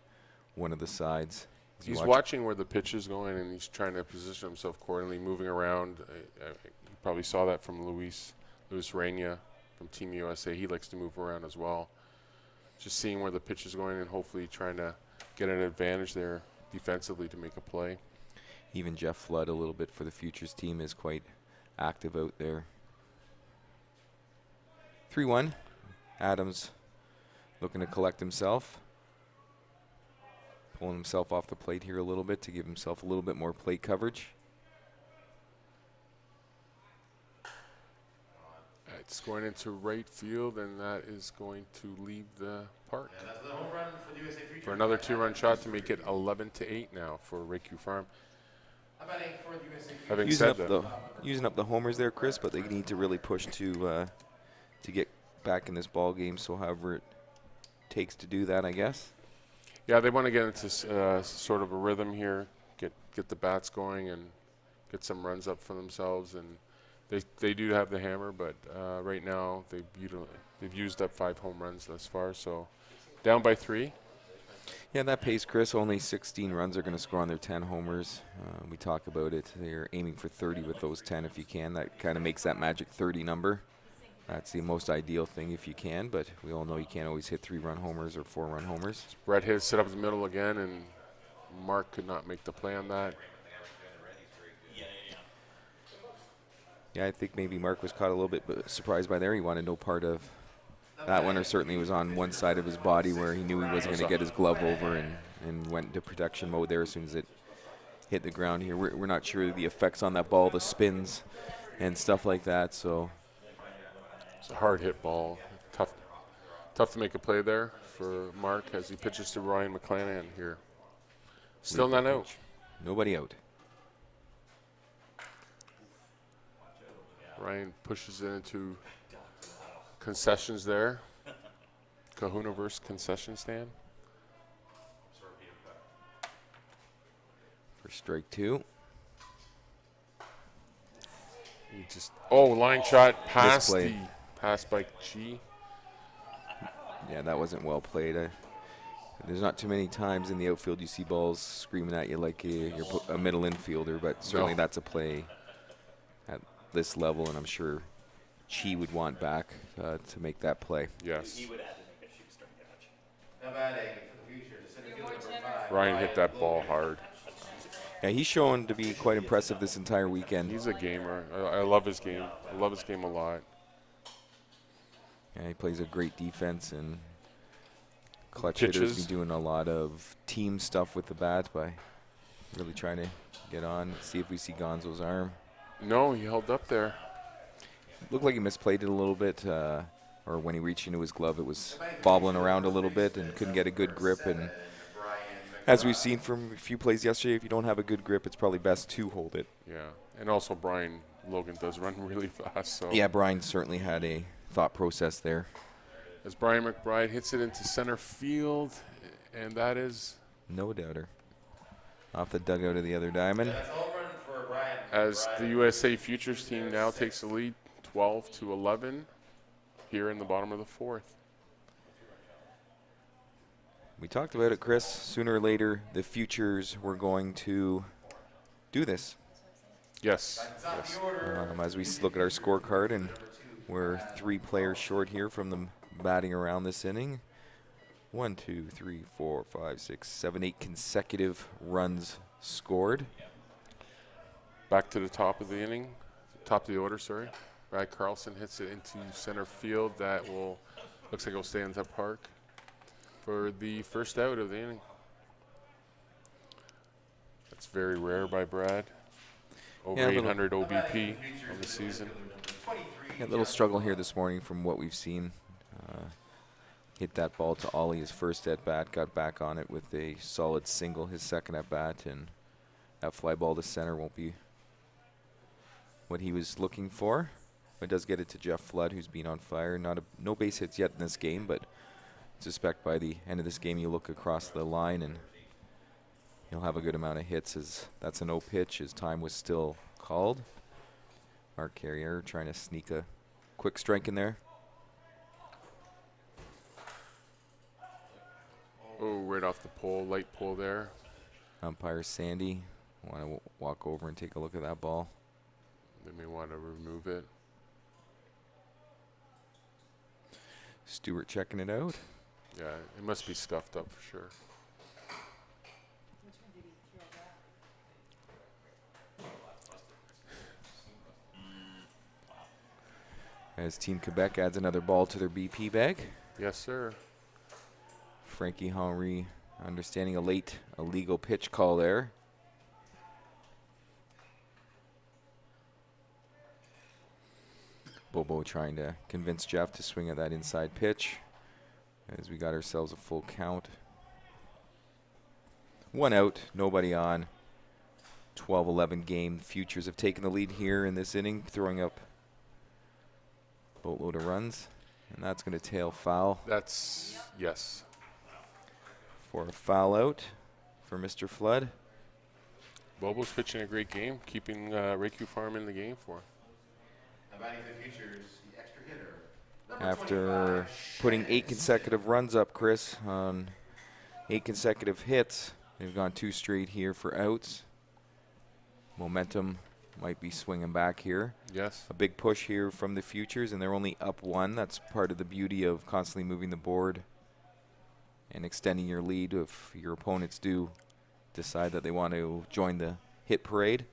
one of the sides. He's watching where the pitch is going, and he's trying to position himself accordingly, moving around. You probably saw that from Luis Reina from Team USA. He likes to move around as well. Just seeing where the pitch is going and hopefully trying to get an advantage there defensively to make a play. Even Jeff Flood, a little bit for the Futures team, is quite active out there. 3-1. Adams looking to collect himself. Pulling himself off the plate here a little bit to give himself a little bit more plate coverage. It's going into right field, and that is going to leave the park for another 2-run shot to make it 11-8 now for Recrupharm. Having said that, using up the homers there, Chris, but they need to really push to get back in this ball game. So however it takes to do that, I guess. yeah, they want to get into sort of a rhythm here, get the bats going, and get some runs up for themselves. And they do have the hammer, but right now they've used up 5 home runs thus far, so down by 3. Yeah, that pace, Chris. Only 16 runs are going to score on their 10 homers. We talk about it. They're aiming for 30 with those 10 if you can. That kind of makes that magic 30 number. That's the most ideal thing if you can, but we all know you can't always hit 3-run homers or 4-run homers. Brett hit sit up the middle again, and Mark could not make the play on that. Yeah, I think maybe Mark was caught a little bit surprised by there. He wanted no part of that one, or certainly was on one side of his body where he knew he wasn't going to get his glove over, and went into protection mode there as soon as it hit the ground here. We're not sure the effects on that ball, the spins and stuff like that. So It's a hard hit ball. Tough to make a play there for Mark as he pitches to Ryan McClanahan here. Still not out. nobody out. Ryan pushes it into concessions there. Kahunaverse concession stand. For strike 2. He just line shot past Misplayed. the pass by Chi. Yeah, that wasn't well played. There's not too many times in the outfield you see balls screaming at you like you're a middle infielder, but certainly that's a play at this level, and I'm sure Chi would want back to make that play. Yes. Now batting for the future, center fielder number 5. Ryan hit that ball hard. Yeah, he's shown to be quite impressive this entire weekend. He's a gamer. I love his game. I love his game a lot. Yeah, he plays a great defense, and clutch hitters Pitches. be doing a lot of team stuff with the bat by really trying to get on, see if we see Gonzo's arm. No, he held up there. Looked like he misplayed it a little bit. or when he reached into his glove, it was bobbling around a little bit and couldn't get a good grip. And as we've seen from a few plays yesterday, if you don't have a good grip, it's probably best to hold it. Yeah, and also Brian Logan does run really fast. So Yeah, Brian certainly had a thought process there. as Brian McBride hits it into center field, and that is No doubter. Off the dugout of the other diamond. That's all run for Brian. as the USA Futures team now takes the lead 12-11 here in the bottom of the fourth. We talked about it, Chris. Sooner or later, the Futures were going to do this. Yes. Yes. As we look at our scorecard, and we're 3 players short here from them batting around this inning. 1, 2, 3, 4, 5, 6, 7, 8 consecutive runs scored. Back to the top of the inning, top of the order, sorry. Brad Carlson hits it into center field. That will, looks like it'll stay in the park for the first out of the inning. That's very rare by Brad. Over Yeah, 800 OBP on the season. Yeah, a little struggle here this morning from what we've seen. Hit that ball to Ollie his first at bat, got back on it with a solid single his second at bat, and that fly ball to center won't be what he was looking for. But does get it to Jeff Flood, who's been on fire. No base hits yet in this game, but I suspect by the end of this game you look across the line and he'll have a good amount of hits, as that's a no pitch. His time was still called. Mark Carrier trying to sneak a quick strike in there. Oh, right off the pole, light pole there. Umpire Sandy want to walk over and take a look at that ball. They may want to remove it. Stewart checking it out. Yeah, it must be scuffed up for sure. As Team Quebec adds another ball to their BP bag. Yes, sir. Frankie Henry understanding a late illegal pitch call there. Bobo trying to convince Jeff to swing at that inside pitch as we got ourselves a full count. 1 out, nobody on. 12-11 game. Futures have taken the lead here in this inning, throwing up a boatload of runs, and that's going to tail foul. That's, yes. For a foul out for Mr. Flood. Bobo's pitching a great game, keeping Recrupharm in the game for him. Batting for the Futures, the extra hitter. After putting 8 consecutive runs up, Chris, on 8 consecutive hits, they've gone 2 straight here for outs. Momentum might be swinging back here. Yes. A big push here from the Futures, and they're only up 1. That's part of the beauty of constantly moving the board and extending your lead if your opponents do decide that they want to join the hit parade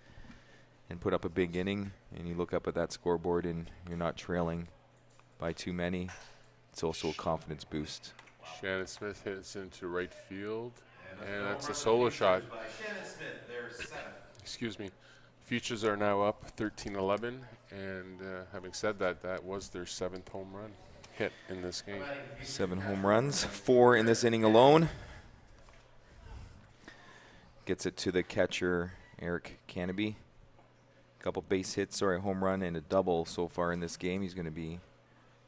and put up a big inning, and you look up at that scoreboard and you're not trailing by too many. It's also a confidence boost. Shannon Smith hits into right field, and that's a solo shot. Shannon Smith, their 7th. Excuse me. Futures are now up 13-11, and having said that, that was their 7th home run hit in this game. 7 home runs, 4 in this inning alone. Gets it to the catcher, Eric Caneby. Couple base hits, home run and a double so far in this game. He's going to be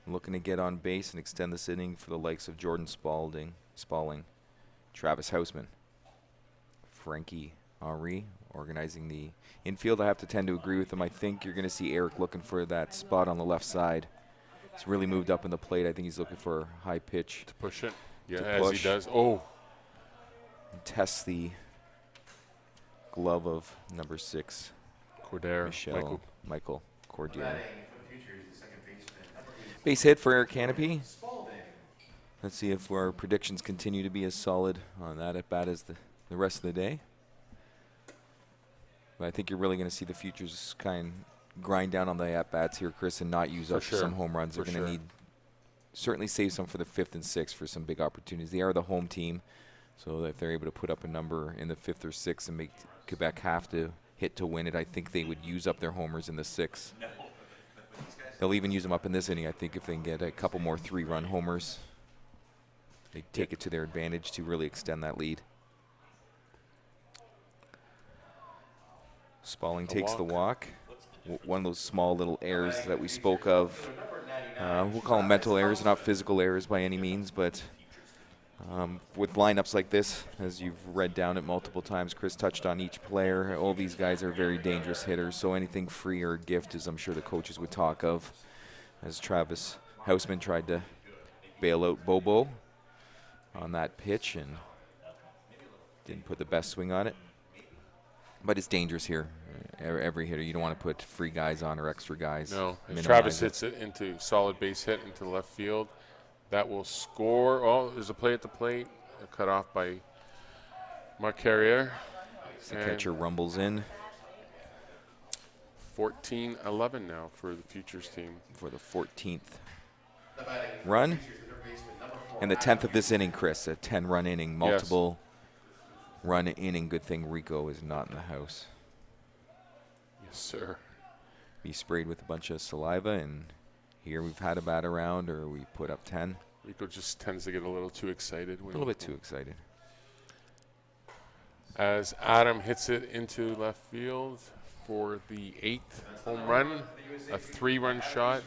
looking to get on base and extend this inning for the likes of Jordan Spalling, Travis Houseman, Frankie Henry organizing the infield. I have to tend to agree with him. I think you're going to see Eric looking for that spot on the left side. He's really moved up in the plate. I think he's looking for a high pitch. To push it. Yeah, To as push. he does. Oh, And tests the glove of number 6, Michael Cordier. Batting for the Futures, the second baseman, number 8. Base hit for Eric Caneby. Spalding. Let's see if our predictions continue to be as solid on that at bat as the rest of the day. But I think you're really going to see the Futures kind of grind down on the at-bats here, Chris, and not use For up sure. some home runs. They're For going to sure. need, certainly save some for the 5th and 6th for some big opportunities. They are the home team, so if they're able to put up a number in the 5th or 6th and make Quebec have to hit to win it, I think they would use up their homers in the 6th. They'll even use them up in this inning, I think, if they can get a couple more 3-run homers. They take it to their advantage to really extend that lead. Spalling takes the walk. One of those small little errors that we spoke of. We'll call them mental errors, not physical errors by any means, but with lineups like this, as you've read down it multiple times, Chris touched on each player. All these guys are very dangerous hitters, so anything free or gift is, I'm sure, the coaches would talk of. As Travis Houseman tried to bail out Bobo on that pitch and didn't put the best swing on it. But it's dangerous here. Every hitter, you don't want to put free guys on or extra guys. No, if Travis hits it into solid base hit into the left field, that will score. Oh, there's a play at the plate, cut off by Mark Carrier. The catcher rumbles in. 14-11 now for the Futures team. For the 14th run. And the 10th of this inning, Chris, a 10-run inning, multiple run inning. Good thing Rico is not in the house. Yes, sir. He sprayed with a bunch of saliva, and here we've had a bat around, or we put up 10. Rico just tends to get a little too excited. A little bit too excited. As Adam hits it into left field for the 8th home run, a 3-run shot.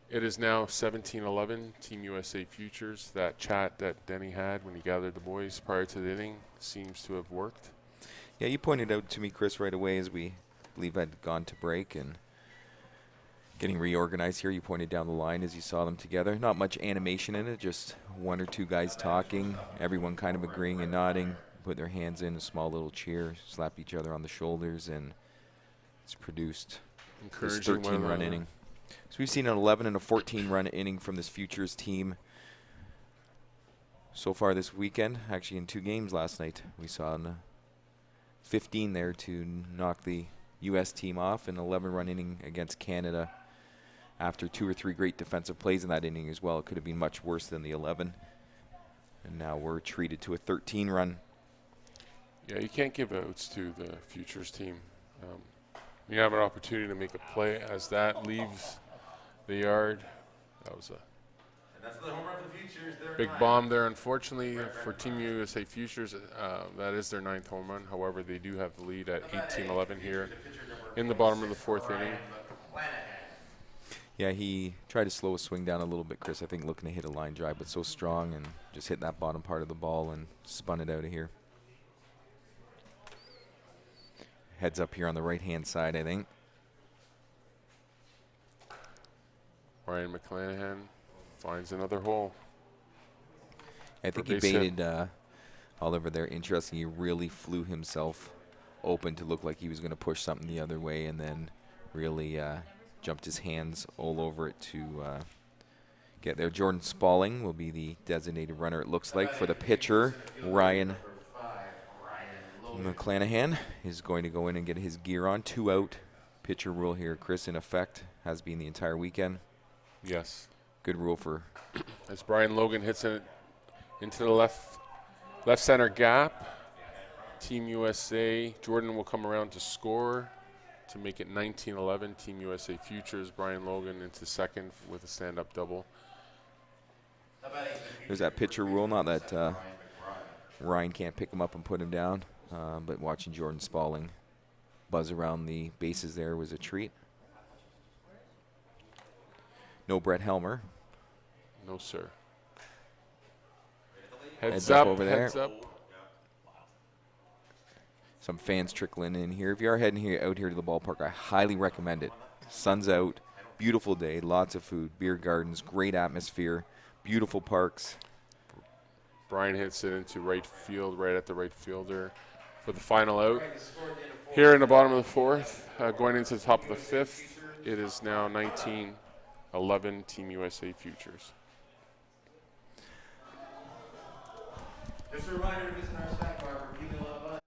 It is now 17-11, Team USA Futures. That chat that Denny had when he gathered the boys prior to the inning seems to have worked. Yeah, you pointed out to me, Chris, right away as we believe had gone to break and getting reorganized here. You pointed down the line as you saw them together. Not much animation in it, just 1 or 2 guys talking, everyone kind of agreeing and nodding, put their hands in a small little cheer, slap each other on the shoulders, and it's produced this 13-run inning. So we've seen an 11 and a 14-run inning from this Futures team so far this weekend. Actually, in 2 games last night, we saw 15 there to knock the U.S. team off, an 11-run inning against Canada after 2 or 3 great defensive plays in that inning as well. It could have been much worse than the 11. And now we're treated to a 13-run. Yeah, you can't give outs to the Futures team. You have an opportunity to make a play as that leaves the yard. That was a big bomb there, unfortunately, for Team USA Futures. That is their 9th home run. However, they do have the lead at 18-11 here in the bottom of the 4th inning. Yeah, he tried to slow his swing down a little bit, Chris. I think looking to hit a line drive, but so strong and just hit that bottom part of the ball and spun it out of here. Heads up here on the right-hand side, I think. Ryan McClanahan finds another hole. I think he baited Oliver there. Interesting, he really flew himself open to look like he was going to push something the other way, and then really jumped his hands all over it to get there. Jordan Spalling will be the designated runner, it looks like, for the pitcher. Ryan McClanahan is going to go in and get his gear on. 2 out pitcher rule here, Chris, in effect, has been the entire weekend. Yes. Good rule for. As Brian Logan hits it into the left center gap. Team USA, Jordan will come around to score to make it 19-11. Team USA Futures, Brian Logan into second with a stand-up double. There's that pitcher rule, not that Ryan can't pick him up and put him down. But watching Jordan Spalling buzz around the bases there was a treat. No Brett Helmer. No, sir. Heads up up over there. Heads up. Some fans trickling in here. If you are heading out here to the ballpark, I highly recommend it. Sun's out, beautiful day, lots of food, beer gardens, great atmosphere, beautiful parks. Brian hits it into right field, right at the right fielder for the final out. Here in the bottom of the 4th, going into the top of the 5th, it is now 19-11 Team USA Futures. Just a reminder to visit our snack bar for People Love Us.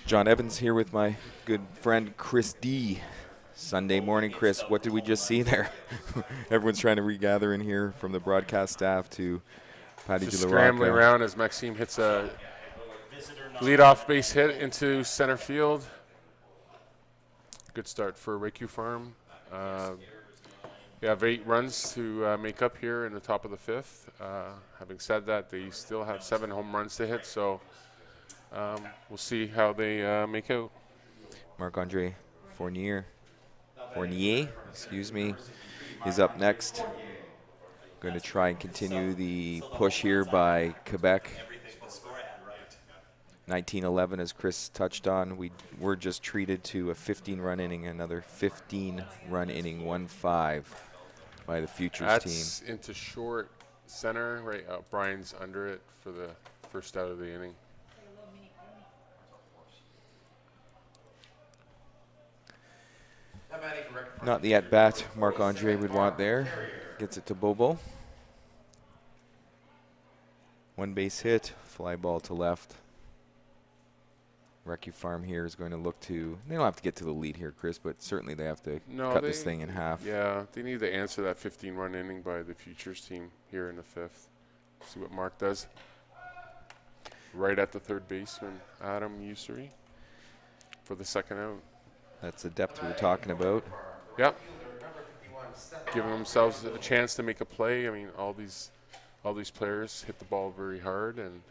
John Evans here with my good friend Chris D. Sunday morning, Chris. What did we just see there? Everyone's trying to regather in here, from the broadcast staff to Patty Just De La scrambling Rocca. around as Maxime hits a leadoff base hit into center field. Good start for Recrupharm. They have 8 runs to make up here in the top of the 5th. Having said that, they still have 7 home runs to hit, so we'll see how they make out. Marc-Andre Fournier, excuse me, is up next. Going to try and continue the push here by Quebec. 1911, as Chris touched on, we were just treated to a 15-run inning, another 15-run inning, 1-5 by the Futures That's team. into short center, right? Brian's under it for the first out of the inning. Not the at-bat Marc-Andre would want there. Gets it to Bobo. 1 base hit, fly ball to left. Recrupharm here is going to look to, they don't have to get to the lead here, Chris, but certainly they have to cut this thing in half. Yeah, they need to answer that 15-run inning by the Futures team here in the 5th. See what Mark does. Right at the third baseman, Adam Ussery, for the second out. That's the depth we were talking about. Yep. Giving themselves a chance to make a play. I mean, all these players hit the ball very hard, and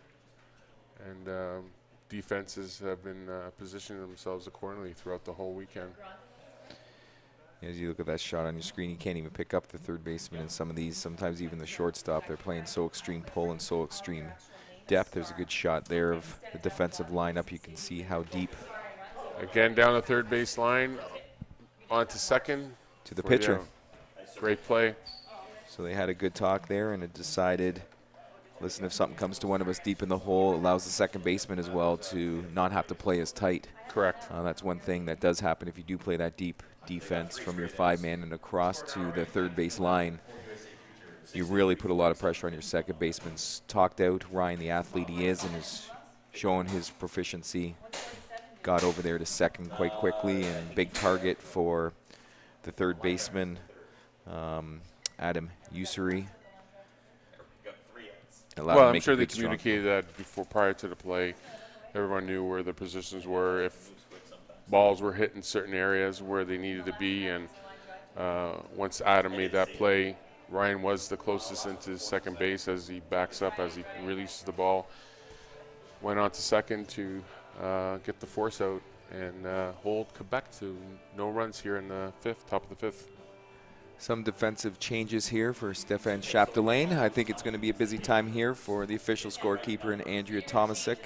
defenses have been positioning themselves accordingly throughout the whole weekend. As you look at that shot on your screen, you can't even pick up the third baseman in some of these. Sometimes even the shortstop, they're playing so extreme pull and so extreme depth. There's a good shot there of the defensive lineup. You can see how deep. Again, down the third base line, on to second. To the pitcher. Great play. So they had a good talk there, and it decided, listen, if something comes to one of us deep in the hole, it allows the second baseman as well to not have to play as tight. Correct. That's one thing that does happen if you do play that deep defense from your 5-man and across to the third base line. You really put a lot of pressure on your second baseman. Talked out Ryan, the athlete he is, and is showing his proficiency. Got over there to second quite quickly, and big target for the third baseman, Adam Ussery. Well, I'm sure they communicated that before, prior to the play. Everyone knew where the positions were, if balls were hit in certain areas where they needed to be, and once Adam made that play, Ryan was the closest into second base as he backs up, as he releases the ball. Went on to second to get the force out and hold Quebec to no runs here in the 5th, top of the 5th. Some defensive changes here for Stefan Chapdelaine. I think it's going to be a busy time here for the official scorekeeper and Andrea Tomasic,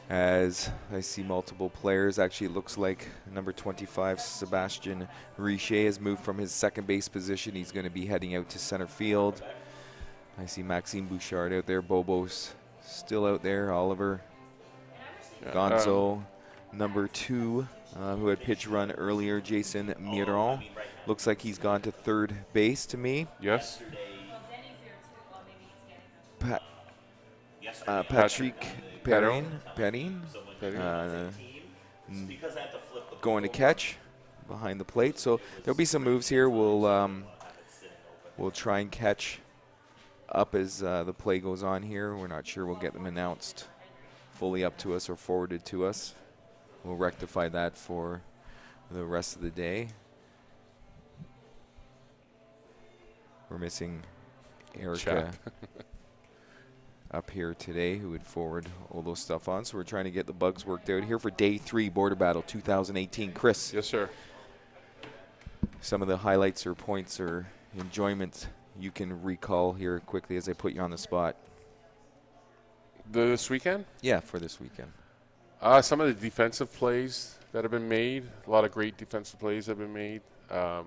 as I see multiple players. Actually, it looks like number 25, Sebastian Richer, has moved from his second base position. He's going to be heading out to center field. I see Maxime Bouchard out there. Bobo's still out there. Oliver Gonzo, number 2, who had pitch run earlier, Jason Miron. Looks like he's gone to third base to me. Yes. Patrick Perrin, going to catch behind the plate. So there'll be some moves here. We'll try and catch up as the play goes on here. We're not sure we'll get them announced fully up to us or forwarded to us. We'll rectify that for the rest of the day. We're missing Erica up here today, who would forward all those stuff on. So we're trying to get the bugs worked out here for Day 3 Border Battle 2018. Chris. Yes, sir. Some of the highlights or points or enjoyment you can recall here quickly as I put you on the spot. This weekend? Yeah, for this weekend. Some of the defensive plays that have been made. A lot of great defensive plays have been made. The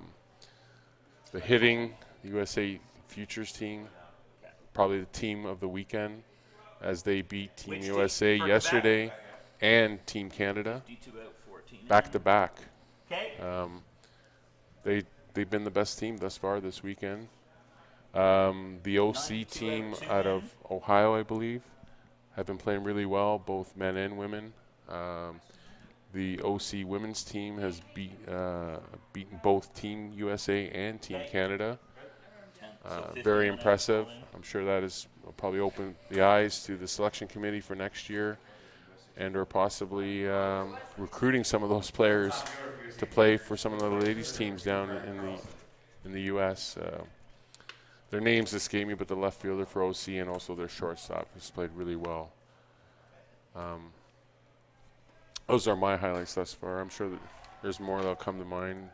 hitting, the USA Futures team, probably the team of the weekend, as they beat Team USA yesterday and Team Canada back to back. They've been the best team thus far this weekend. The OC team out of Ohio, I believe, have been playing really well, both men and women. The OC women's team has beaten both Team USA and Team Canada. Very impressive. I'm sure that will probably open the eyes to the selection committee for next year, and or possibly recruiting some of those players to play for some of the ladies teams down in the U.S. Their names escape me, but the left fielder for OC and also their shortstop has played really well. Those are my highlights thus far. I'm sure that there's more that'll come to mind.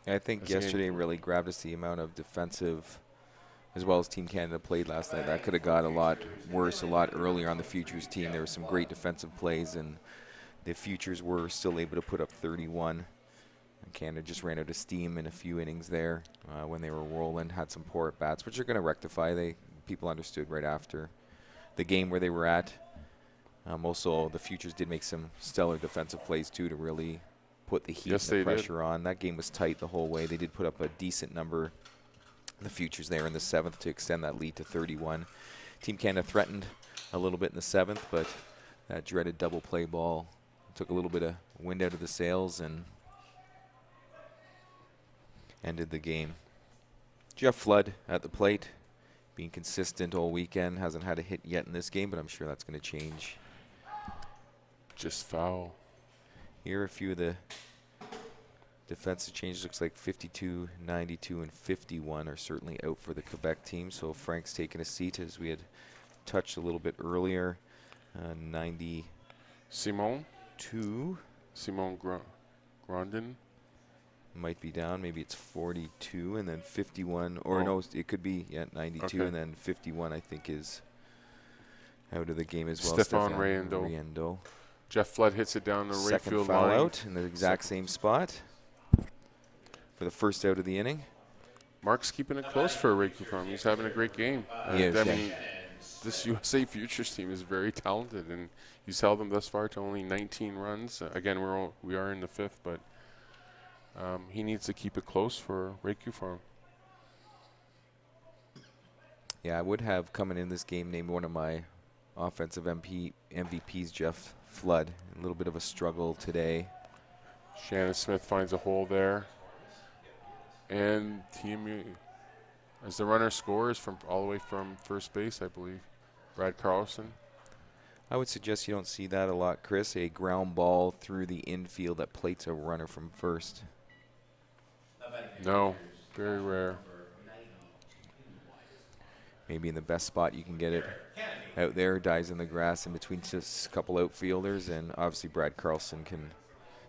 I think yesterday really grabbed us the amount of defensive, as well as Team Canada played last night. That could have got a lot worse a lot earlier on the Futures team. There were some great defensive plays, and the Futures were still able to put up 31. And Canada just ran out of steam in a few innings there when they were rolling, had some poor at-bats, which are going to rectify. People understood right after the game where they were at. Also, the Futures did make some stellar defensive plays, too, to really put the heat and the pressure on. That game was tight the whole way. They did put up a decent number, the Futures there in the 7th, to extend that lead to 31. Team Canada threatened a little bit in the 7th, but that dreaded double play ball took a little bit of wind out of the sails and ended the game. Jeff Flood at the plate, being consistent all weekend. Hasn't had a hit yet in this game, but I'm sure that's going to change. Just foul. Here are a few of the defensive changes. Looks like 52, 92, and 51 are certainly out for the Quebec team. So Frank's taking a seat, as we had touched a little bit earlier. 92. Simon Grandin Might be down. Maybe it's 42, and then 51. Or no, it could be 92, okay. And then 51 I think is out of the game as well. Stefan Riendo. Jeff Flood hits it down the right field foul line. Out in the exact same spot for the first out of the inning. Mark's keeping it close for Recrupharm. He's having a great game. He is, I mean, this USA Futures team is very talented, and he's held them thus far to only 19 runs. Again, we are in the 5th, but he needs to keep it close for Recrupharm. Yeah, I would have, coming in this game, named one of my offensive MVPs, Jeff Flood. A little bit of a struggle today. Shannon Smith finds a hole there. And as the runner scores from all the way from first base, I believe, Brad Carlson. I would suggest you don't see that a lot, Chris. A ground ball through the infield that plates a runner from first. No, very rare. Maybe in the best spot you can get it out there, dies in the grass in between just a couple outfielders, and obviously Brad Carlson can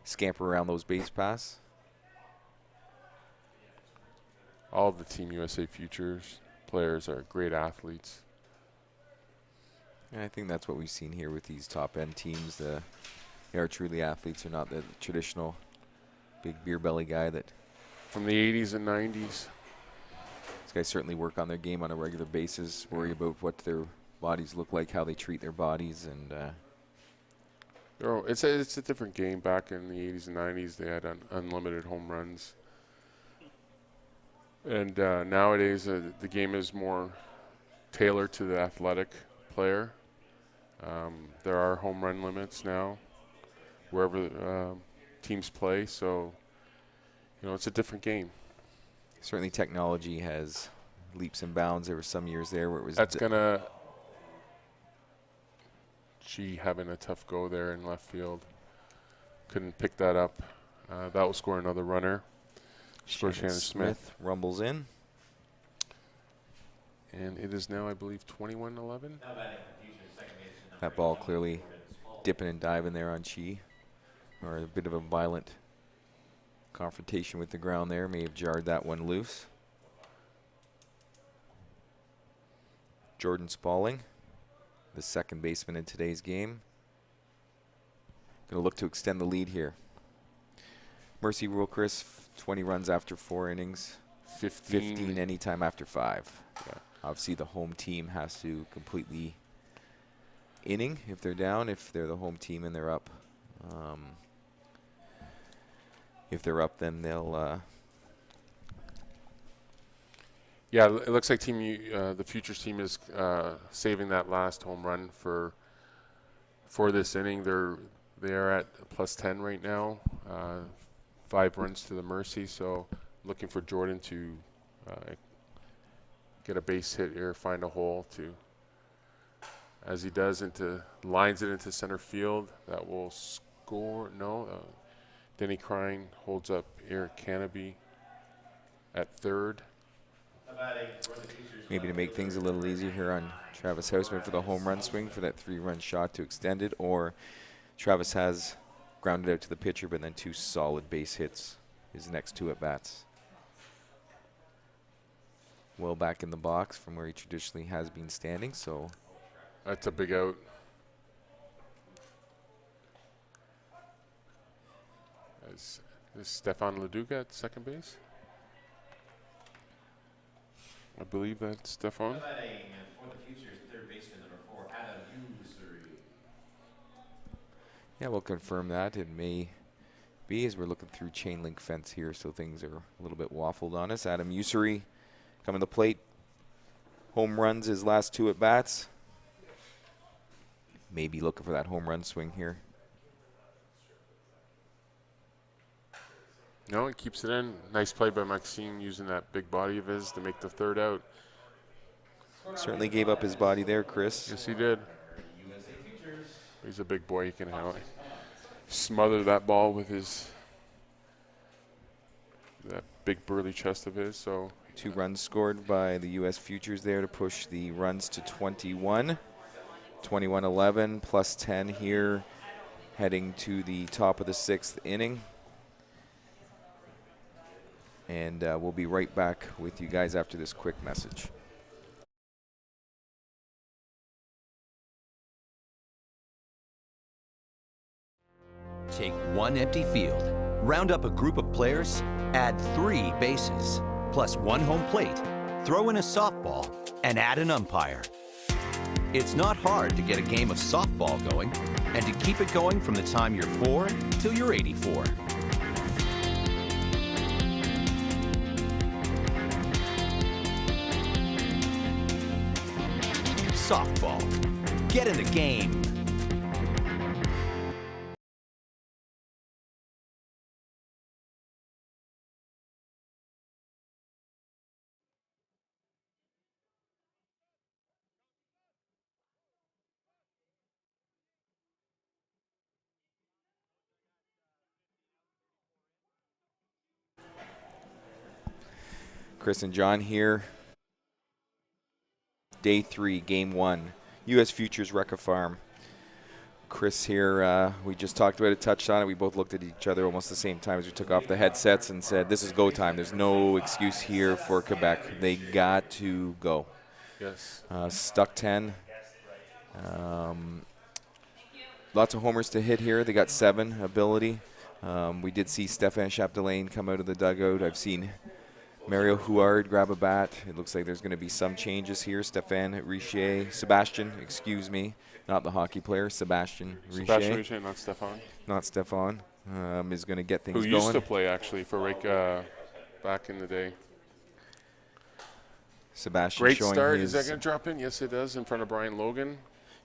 scamper around those base paths. All of the Team USA Futures players are great athletes. And I think that's what we've seen here with these top-end teams. They are truly athletes. They're not the traditional big beer belly guy that... From the 80s and 90s. These guys certainly work on their game on a regular basis, worry about what their bodies look like, how they treat their bodies, and... It's a different game. Back in the 80s and 90s, they had unlimited home runs. And nowadays, the game is more tailored to the athletic player. There are home run limits now wherever teams play, so it's a different game. Certainly technology has leaps and bounds. There were some years there where it was... That's having a tough go there in left field. Couldn't pick that up. That will score another runner. Shannon Smith rumbles in. And it is now, I believe, 21-11. That ball clearly dipping and diving there on Chi. Or a bit of a violent confrontation with the ground there. May have jarred that one loose. Jordan Spalling, the second baseman in today's game. Going to look to extend the lead here. Mercy rule, Chris, 20 runs after 4 innings. 15 anytime after 5. Yeah. Obviously, the home team has to completely inning if they're down. If they're the home team and they're up, if they're up, then they'll Yeah, it looks like the Futures team is saving that last home run for this inning. They are at +10 right now, 5 runs to the mercy. So looking for Jordan to get a base hit here, find a hole to, as he does, lines it into center field. That will score. No, Denny Crine holds up Eric Canopy at third. Maybe to make things a little easier here on Travis Houseman for the home run swing for that 3-run shot to extend it, or Travis has grounded out to the pitcher, but then 2 solid base hits his next 2 at-bats. Well back in the box from where he traditionally has been standing, so That's a big out. Is Stefan Leduc at second base? I believe that's Stefan. Batting for the Futures, third baseman number 4, Adam Usuri. yeah, we'll confirm that. It may be, as we're looking through chain link fence here, so things are a little bit waffled on us. Adam Usuri coming to the plate. Home runs his last 2 at-bats. Maybe looking for that home run swing here. No, he keeps it in. Nice play by Maxime using that big body of his to make the third out. Certainly gave up his body there, Chris. Yes, he did. He's a big boy. He can smother that ball with that big burly chest of his. So 2 runs scored by the U.S. Futures there to push the runs to 21. 21-11 plus 10 here, heading to the top of the 6th inning. And we'll be right back with you guys after this quick message. Take one empty field, round up a group of players, add 3 bases, plus 1 home plate, throw in a softball, and add an umpire. It's not hard to get a game of softball going, and to keep it going from the time you're 4 till you're 84. Softball. Get in the game. Chris and John here. Day 3, Game 1. U.S. Futures Recrupharm. Chris here, we just talked about it, touched on it. We both looked at each other almost the same time as we took off the headsets and said, this is go time. There's no excuse here for Quebec. They got to go. yes, Stuck 10. Lots of homers to hit here. They got 7 ability. We did see Stéphane Chapdelaine come out of the dugout. I've seen Mario Huard grab a bat. It looks like there's going to be some changes here. Sebastian Richer, not the hockey player, Sebastian Sebastian Richer, Richer, not Stefan. not Stefan, is going to get things Who going. used to play actually for back in the day. Sebastian Great showing start. his, Is that going to drop in? Yes, it does. In front of Brian Logan.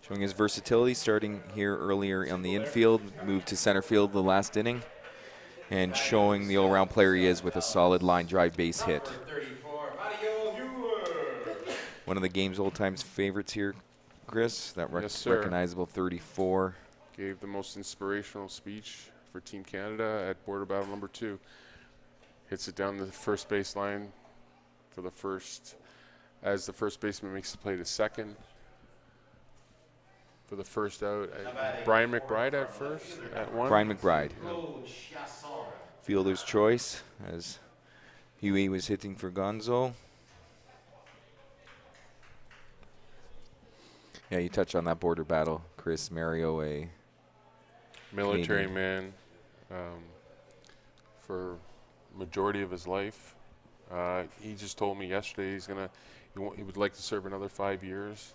showing his versatility, starting here earlier on the infield, moved to center field the last inning, and showing the all-around player he is with a solid line drive base hit. One of the game's old-time favorites here, Chris, that Yes, sir. recognizable 34. Gave the most inspirational speech for Team Canada at Border Battle number 2. Hits it down the first baseline for the first, as the first baseman makes the play to second. For the first out, Brian McBride at first, at 1. Brian McBride. Fielder's choice, as Huey was hitting for Gonzo. Yeah, you touched on that border battle, Chris. Mario, a Military Canadian. man for majority of his life. He just told me yesterday he would like to serve another 5 years.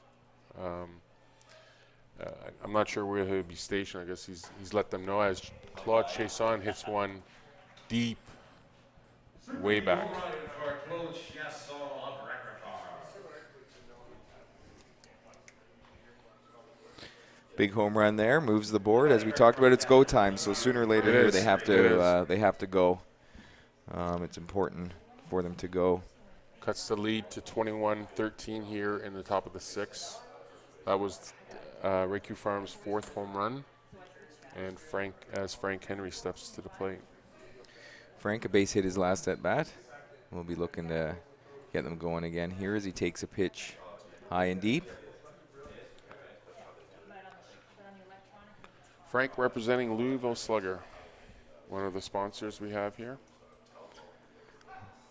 I'm not sure where he'll be stationed. I guess he's let them know as Claude Chasson hits one deep, way back. Big home run there, moves the board. As we talked about, it's go time. So sooner or later It here, is. they have It to. is. They have to go. It's important for them to go. Cuts the lead to 21-13 here in the top of the 6th. That was Recrupharm's 4th home run, and Frank Henry steps to the plate. Frank, a base hit his last at bat. We'll be looking to get them going again here as he takes a pitch high and deep. Frank representing Louisville Slugger, one of the sponsors we have here.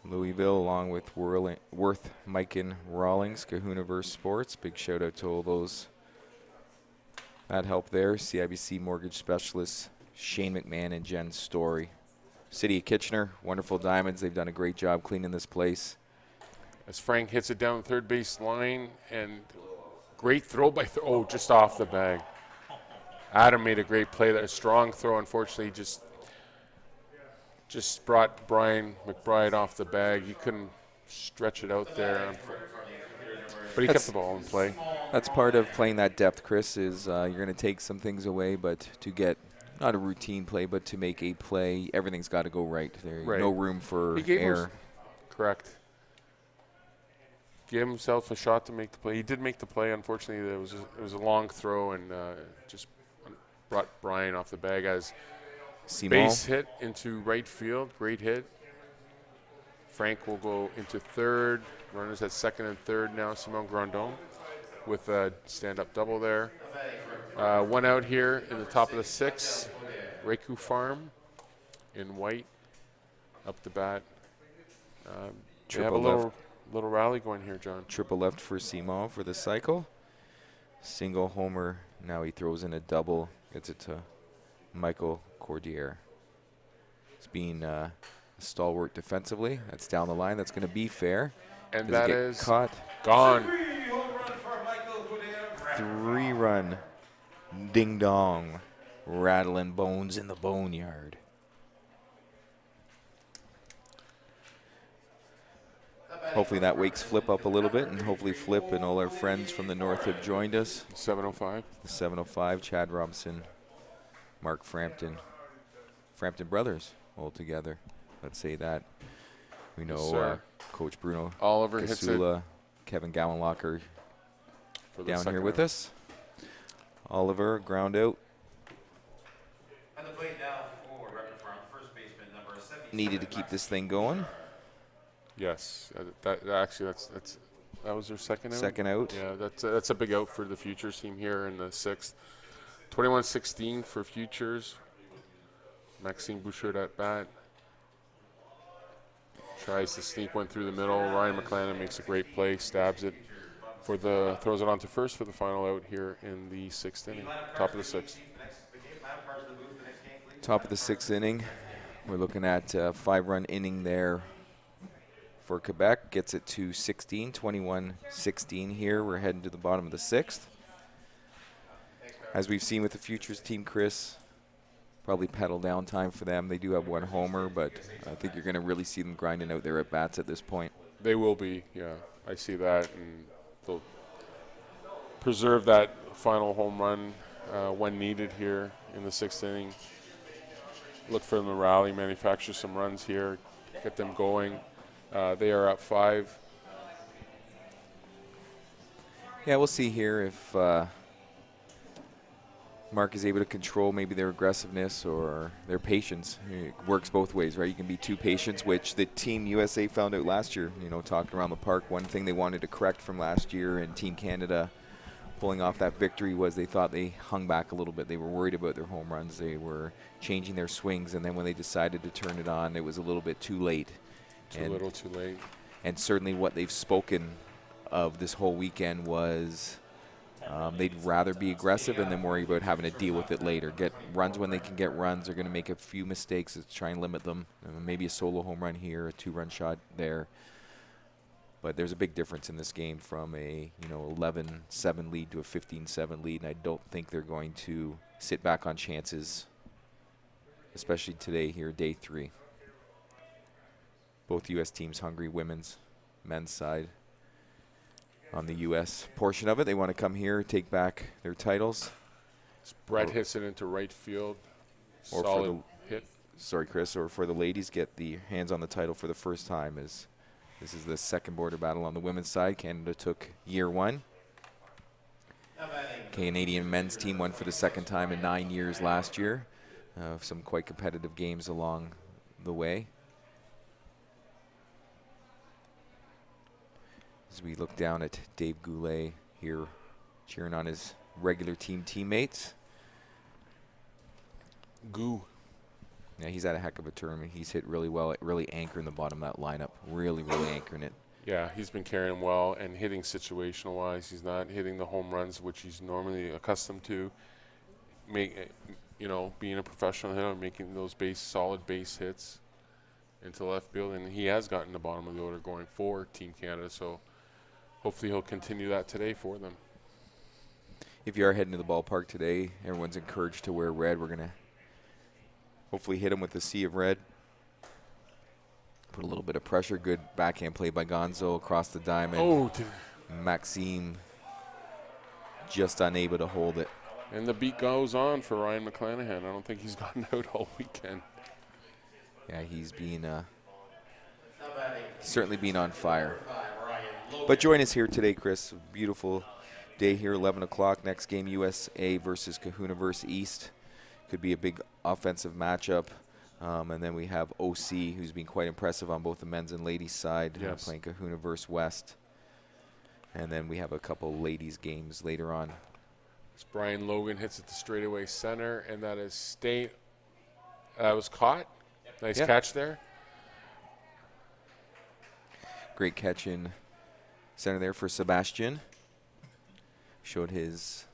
Louisville, along with Worth, Mikan, Rawlings, Kahuniverse Sports. Big shout out to all those that help there. CIBC Mortgage Specialists, Shane McMahon and Jen Story. City of Kitchener, wonderful diamonds. They've done a great job cleaning this place. As Frank hits it down the third base line, and great throw by, just off the bag. Adam made a great play, that a strong throw. Unfortunately, just brought Brian McBride off the bag. He couldn't stretch it out there, but he kept the ball in play. That's part of playing that depth, Chris, is you're going to take some things away, but to get not a routine play, but to make a play, everything's got to go right. There's no room for error. Correct. Give himself a shot to make the play. He did make the play. Unfortunately, it was a long throw and just brought Brian off the bag as base hit into right field. Great hit. Frank will go into third. Runners at second and third now. Simon Grandon with a stand-up double there. One out here in the top of the 6th. Recrupharm in white up the bat. They have a little rally going here, John. Triple left for Simon for the cycle. Single homer. Now he throws in a double. Gets it to Michael Cordier. He's being stalwart defensively. That's down the line. That's going to be fair. And Does that it get is caught. Gone. 3-run. Ding dong. Rattling bones in the boneyard. Hopefully that wakes Flip up a little bit, and hopefully Flip and all our friends from the north have joined us. 7:05. The 7:05, Chad Robinson, Mark Frampton. Frampton brothers all together. Let's say that. We know Coach Bruno Oliver hits it Kasula, Kevin Gowanlocker for the down second here with out. us. Oliver, ground out. On the plate now for Recrupharm, first baseman number 77. Needed to keep this thing going. Yes, that was their second out. Second out. Yeah, that's a big out for the Futures team here in the 6th. 21-16 for Futures. Maxime Bouchard at bat. Tries to sneak one through the middle. Ryan McClellan makes a great play, stabs it throws it onto first for the final out here in the 6th inning. Top of the 6th. Top of the 6th inning. We're looking at a 5-run inning there for Quebec. Gets it to 16, 21-16 here. We're heading to the bottom of the 6th. As we've seen with the Futures team, Chris, probably pedal down time for them. They do have one homer, but I think you're going to really see them grinding out their at-bats at this point. They will be, yeah. I see that, and they'll preserve that final home run when needed here in the 6th inning. Look for them to rally, manufacture some runs here, get them going. They are up 5. Yeah, we'll see here if Mark is able to control maybe their aggressiveness or their patience. It works both ways, right? You can be too patient, which the Team USA found out last year, talking around the park. One thing they wanted to correct from last year and Team Canada pulling off that victory was they thought they hung back a little bit. They were worried about their home runs. They were changing their swings, and then when they decided to turn it on, it was a little bit too late. Too little, too late. And certainly what they've spoken of this whole weekend was they'd rather be aggressive and then worry about having to deal with it later. Get runs when they can get runs. They're going to make a few mistakes to try and limit them. Maybe a solo home run here, a 2-run shot there. But there's a big difference in this game from a 11-7 lead to a 15-7 lead, and I don't think they're going to sit back on chances, especially today here, day 3. Both U.S. teams hungry, men's side. On the U.S. portion of it, they want to come here, take back their titles. Brett hits it into right field. Or for Solid hit. Sorry, Chris, or for the ladies, get the hands on the title for the first time, as this is the second border battle on the women's side. Canada took year 1. Canadian men's team won for the second time in 9 years last year. Some quite competitive games along the way. As we look down at Dave Goulet here, cheering on his regular team teammates. Goo. Yeah, he's had a heck of a tournament. He's hit really well, really anchoring the bottom of that lineup. Really anchoring it. Yeah, he's been carrying well and hitting situational-wise. He's not hitting the home runs, which he's normally accustomed to. Being a professional hitter, making those solid base hits into left field, and he has gotten the bottom of the order going for Team Canada. So hopefully he'll continue that today for them. If you are heading to the ballpark today, everyone's encouraged to wear red. We're going to hopefully hit him with a sea of red. Put a little bit of pressure. Good backhand play by Gonzo across the diamond. Oh, Maxime just unable to hold it. and the beat goes on for Ryan McClanahan. I don't think he's gotten out all weekend. Yeah, he's been certainly been on fire. But join us here today, Chris. Beautiful day here, 11 o'clock. Next game, USA versus Kahuna versus East. Could be a big offensive matchup. And then we have OC, who's been quite impressive on both the men's and ladies' side, Yes. playing Kahuna versus West. And then we have a couple ladies' games later on. As Brian Logan hits it to straightaway center, and that is staying. That was caught. Nice Yeah. catch there. Great catch in center there for Sebastian. Showed his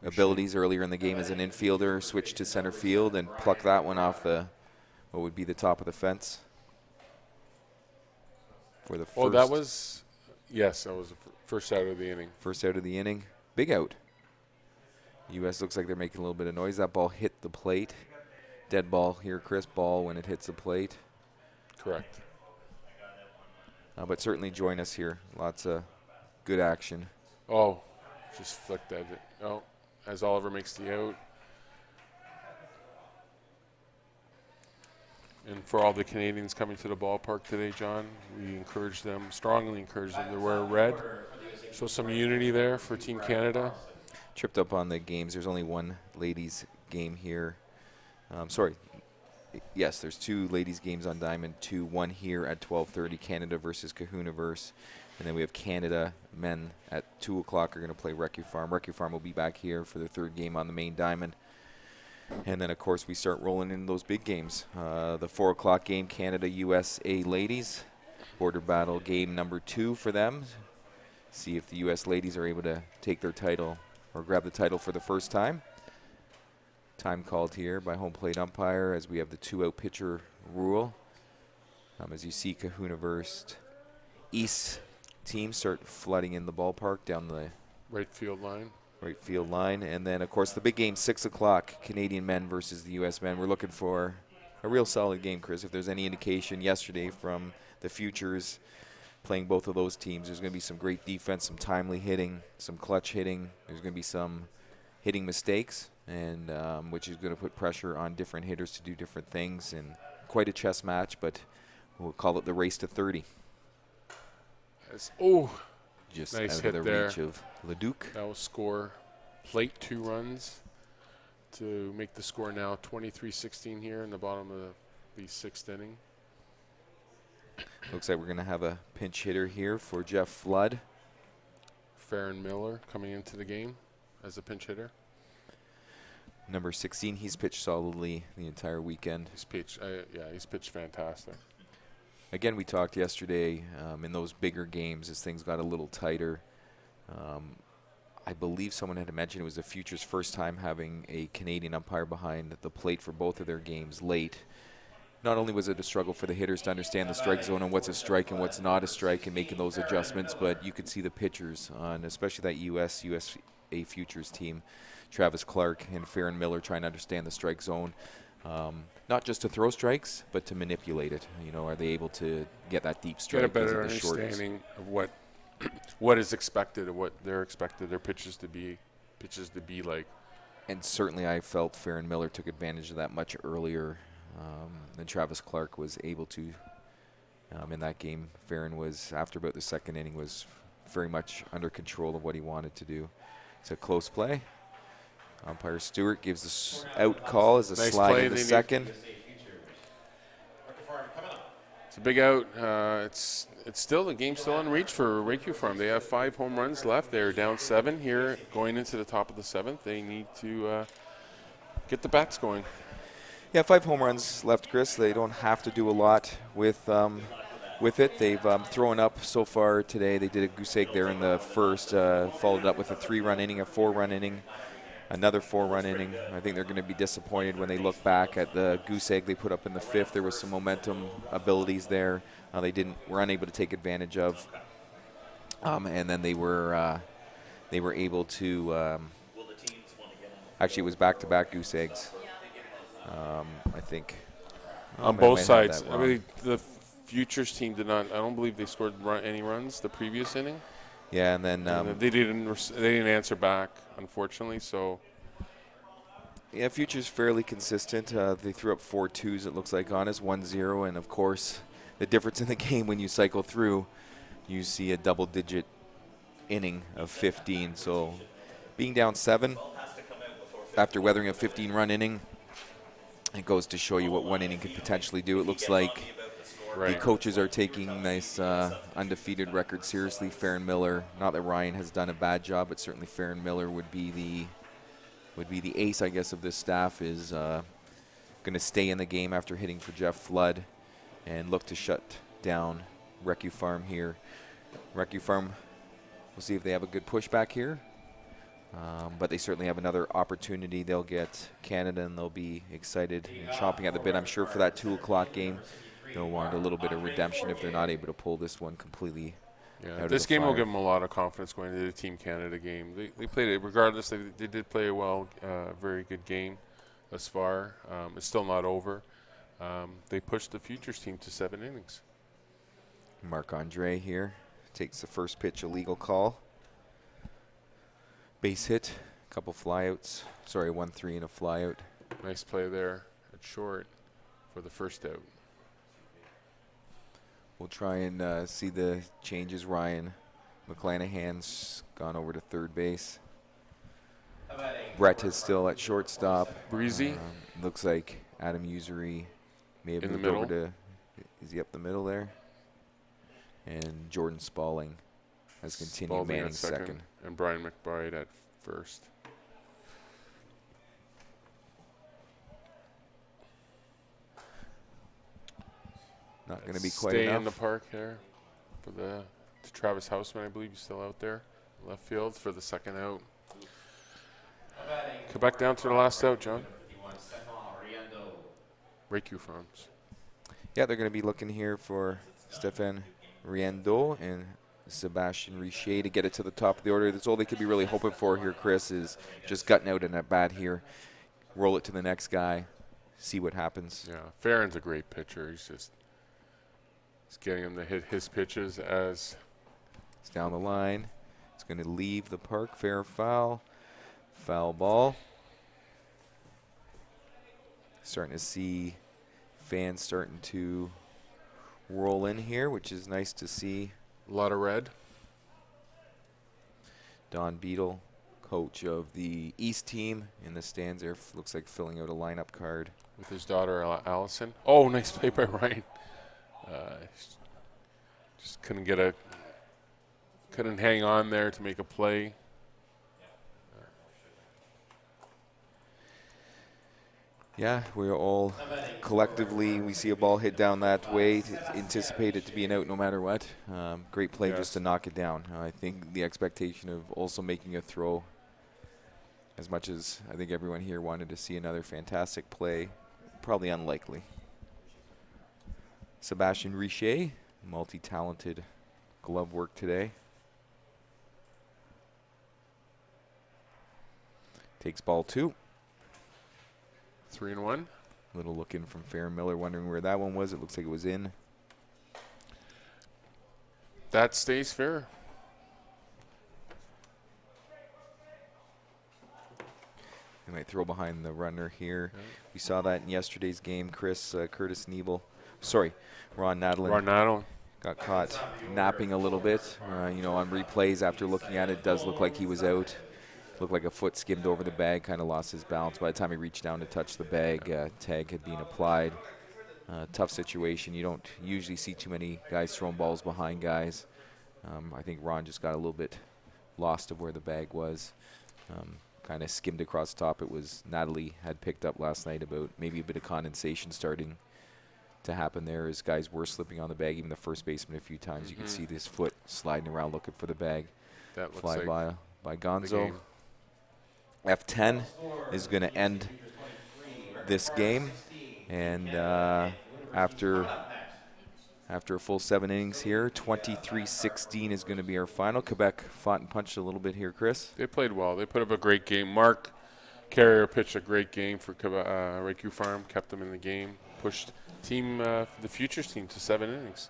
abilities earlier in the game as an infielder, switched to center field and plucked that one off the what would be the top of the fence. For the Oh, that was, yes, that was the first out of the inning. first out of the inning. Big out. U.S. looks like they're making a little bit of noise. That ball hit the plate. Dead ball here, Chris. Ball when it hits the plate. Correct. But certainly join us here. Lots of good action. Oh, just flicked at it. Oh, as Oliver makes the out. And for all the Canadians coming to the ballpark today, John, we encourage them, strongly encourage them to wear red. Show some unity there for Team Canada. Tripped up on the games. There's only one ladies game here. Sorry. Yes, there's two ladies games on Diamond, one here at 12:30, Canada versus Kahuna verse. And then we have Canada men at 2 o'clock are going to play Recrupharm. Recrupharm will be back here for their third game on the main diamond. And then, of course, we start rolling in those big games. The 4 o'clock game, Canada-USA ladies. Border battle game number 2 for them. See if the U.S. ladies are able to take their title or grab the title for the first time. Time called here by home plate umpire as we have the 2-out pitcher rule. As you see, Kahuna versus East teams start flooding in the ballpark down the Right field line. right field line. And then, of course, the big game, 6 o'clock, Canadian men versus the U.S. men. We're looking for a real solid game, Chris. If there's any indication yesterday from the futures playing both of those teams, there's going to be some great defense, some timely hitting, some clutch hitting. There's going to be some hitting mistakes, and which is going to put pressure on different hitters to do different things. And quite a chess match, but we'll call it the race to 30. Oh, Just Nice out hit of the there. reach of Leduc. that will score plate 2 runs to make the score now 23-16 here in the bottom of the 6th inning. Looks like we're going to have a pinch hitter here for Jeff Flood. Farron Miller coming into the game as a pinch hitter. Number 16, he's pitched solidly the entire weekend. He's pitched fantastic. Again, we talked yesterday in those bigger games as things got a little tighter. I believe someone had mentioned it was the Future's first time having a Canadian umpire behind the plate for both of their games late. Not only was it a struggle for the hitters to understand the strike zone and what's a strike and what's not a strike and making those adjustments, but you could see the pitchers on, especially that USA Futures team, Travis Clark and Farron Miller, trying to understand the strike zone. Not just to throw strikes, but to manipulate it. You know, are they able to get that deep strike? Get a because better of the shortness? understanding of what is expected, of what they're expected their pitches to be like. And certainly I felt Farron Miller took advantage of that much earlier than Travis Clark was able to in that game. Farron was, after about the second inning, was very much under control of what he wanted to do. It's a close play. Umpire Stewart gives the out call as a Nice slide play. into They need- second. It's a big out. It's still the game's still in reach for Recrupharm. They have 5 home runs left. They're down 7 here, going into the top of the 7th. They need to get the bats going. Yeah, 5 home runs left, Chris. They don't have to do a lot with it. They've thrown up so far today. They did a goose egg there in the first, followed up with a 3-run inning, a 4-run inning, another 4-run inning. I think they're going to be disappointed when they look back at the goose egg they put up in the 5th. There was some momentum abilities there. Were unable to take advantage of, and then they were able to. Actually, it was back-to-back goose eggs. I think On both sides. I mean, the Futures team did not. I don't believe they scored any runs the previous inning. Yeah, and then They didn't answer back, unfortunately. So yeah, Futures fairly consistent. They threw up 4 twos, it looks like, on us, 1-0, and of course, the difference in the game when you cycle through, you see a double-digit inning of 15. So being down 7 after weathering a 15-run inning, it goes to show you what one inning could potentially do. It looks like the coaches are taking nice undefeated record seriously. Farron Miller, not that Ryan has done a bad job, but certainly Farron Miller would be the ace, I guess, of this staff. Is going to stay in the game after hitting for Jeff Flood and look to shut down Recrupharm here. Recrupharm, we'll see if they have a good pushback here. But they certainly have another opportunity. They'll get Canada, and they'll be excited and chomping at the bit, I'm sure, for that 2 o'clock game. They'll want a little bit of redemption if they're not able to pull this one completely out of this the game will fire. give them a lot of confidence going into the Team Canada game. They played it regardless. They did play a very good game thus far. It's still not over. They pushed the Futures team to 7 innings. Marc-Andre here takes the first pitch, illegal call. Base hit, a couple flyouts. Sorry, 1-3 and a flyout. Nice play there at short for the first out. We'll try and see the changes. Ryan McClanahan's gone over to third base. Brett is still at shortstop. Breezy. Looks like Adam Usery may have In the moved over middle. to. Is he up the middle there? And Jordan Spalling has continued Spalding manning at second. and Brian McBride at first. Not going to be quite Stay enough. in the park there for the Travis Houseman, I believe he's still out there, left field for the second out. Quebec down to the last out, John. Recrupharms. Yeah, they're going to be looking here for Stefan Riendo and Sebastian Richer to get it to the top of the order. That's all they could be really hoping for here, Chris, is just gutting out an at-bat here. Roll it to the next guy, see what happens. Yeah, Farron's a great pitcher. He's getting him to hit his pitches as It's down the line. It's going to leave the park. Fair foul. Foul ball. Starting to see fans starting to roll in here, which is nice to see. a lot of red. Don Beadle, coach of the East team, in the stands there. Looks like filling out a lineup card. With his daughter, Allison. Oh, nice play by Ryan. Just couldn't hang on there to make a play. Yeah, we're all collectively, we see a ball hit down that way, anticipate it to be an out no matter what. Great play Yes. just to knock it down. I think the expectation of also making a throw, as much as I think everyone here wanted to see another fantastic play, probably unlikely. Sebastian Richer, multi-talented glove work today. Takes ball 2. 3-1. Little look in from Farron Miller, wondering where that one was. It looks like it was in. That stays fair. They might throw behind the runner here. We saw that in yesterday's game. Curtis Nebel, Ron Nadlin. Ron Nadlin. Got caught napping a little bit. On replays after looking at it, it does look like he was out. Looked like a foot skimmed over the bag, kind of lost his balance. By the time he reached down to touch the bag, tag had been applied. Tough situation. You don't usually see too many guys throwing balls behind guys. I think Ron just got a little bit lost of where the bag was. Kind of skimmed across the top. It was Natalie had picked up last night about maybe a bit of condensation starting to happen there as guys were slipping on the bag. Even the first baseman a few times. You can see this foot sliding around looking for the bag. That looks Fly like by Gonzo. F10 is going to end this game. And after a full 7 innings here, 23-16 is going to be our final. Quebec fought and punched a little bit here, Chris. They played well. They put up a great game. Mark Carrier pitched a great game for Recrupharm, kept them in the game, pushed the futures team to 7 innings.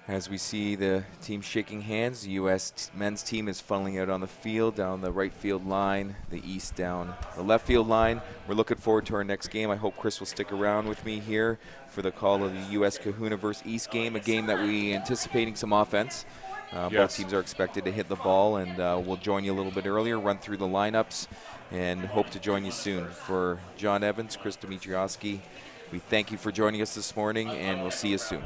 As we see the team shaking hands, the U.S. men's team is funneling out on the field, down the right field line, the East down the left field line. We're looking forward to our next game. I hope Chris will stick around with me here for the call of the U.S. Kahuniverse East game, a game that we anticipating some offense. Both teams are expected to hit the ball, and we'll join you a little bit earlier, run through the lineups, and hope to join you soon. For John Evans, Chris Dimitriowski, we thank you for joining us this morning, and we'll see you soon.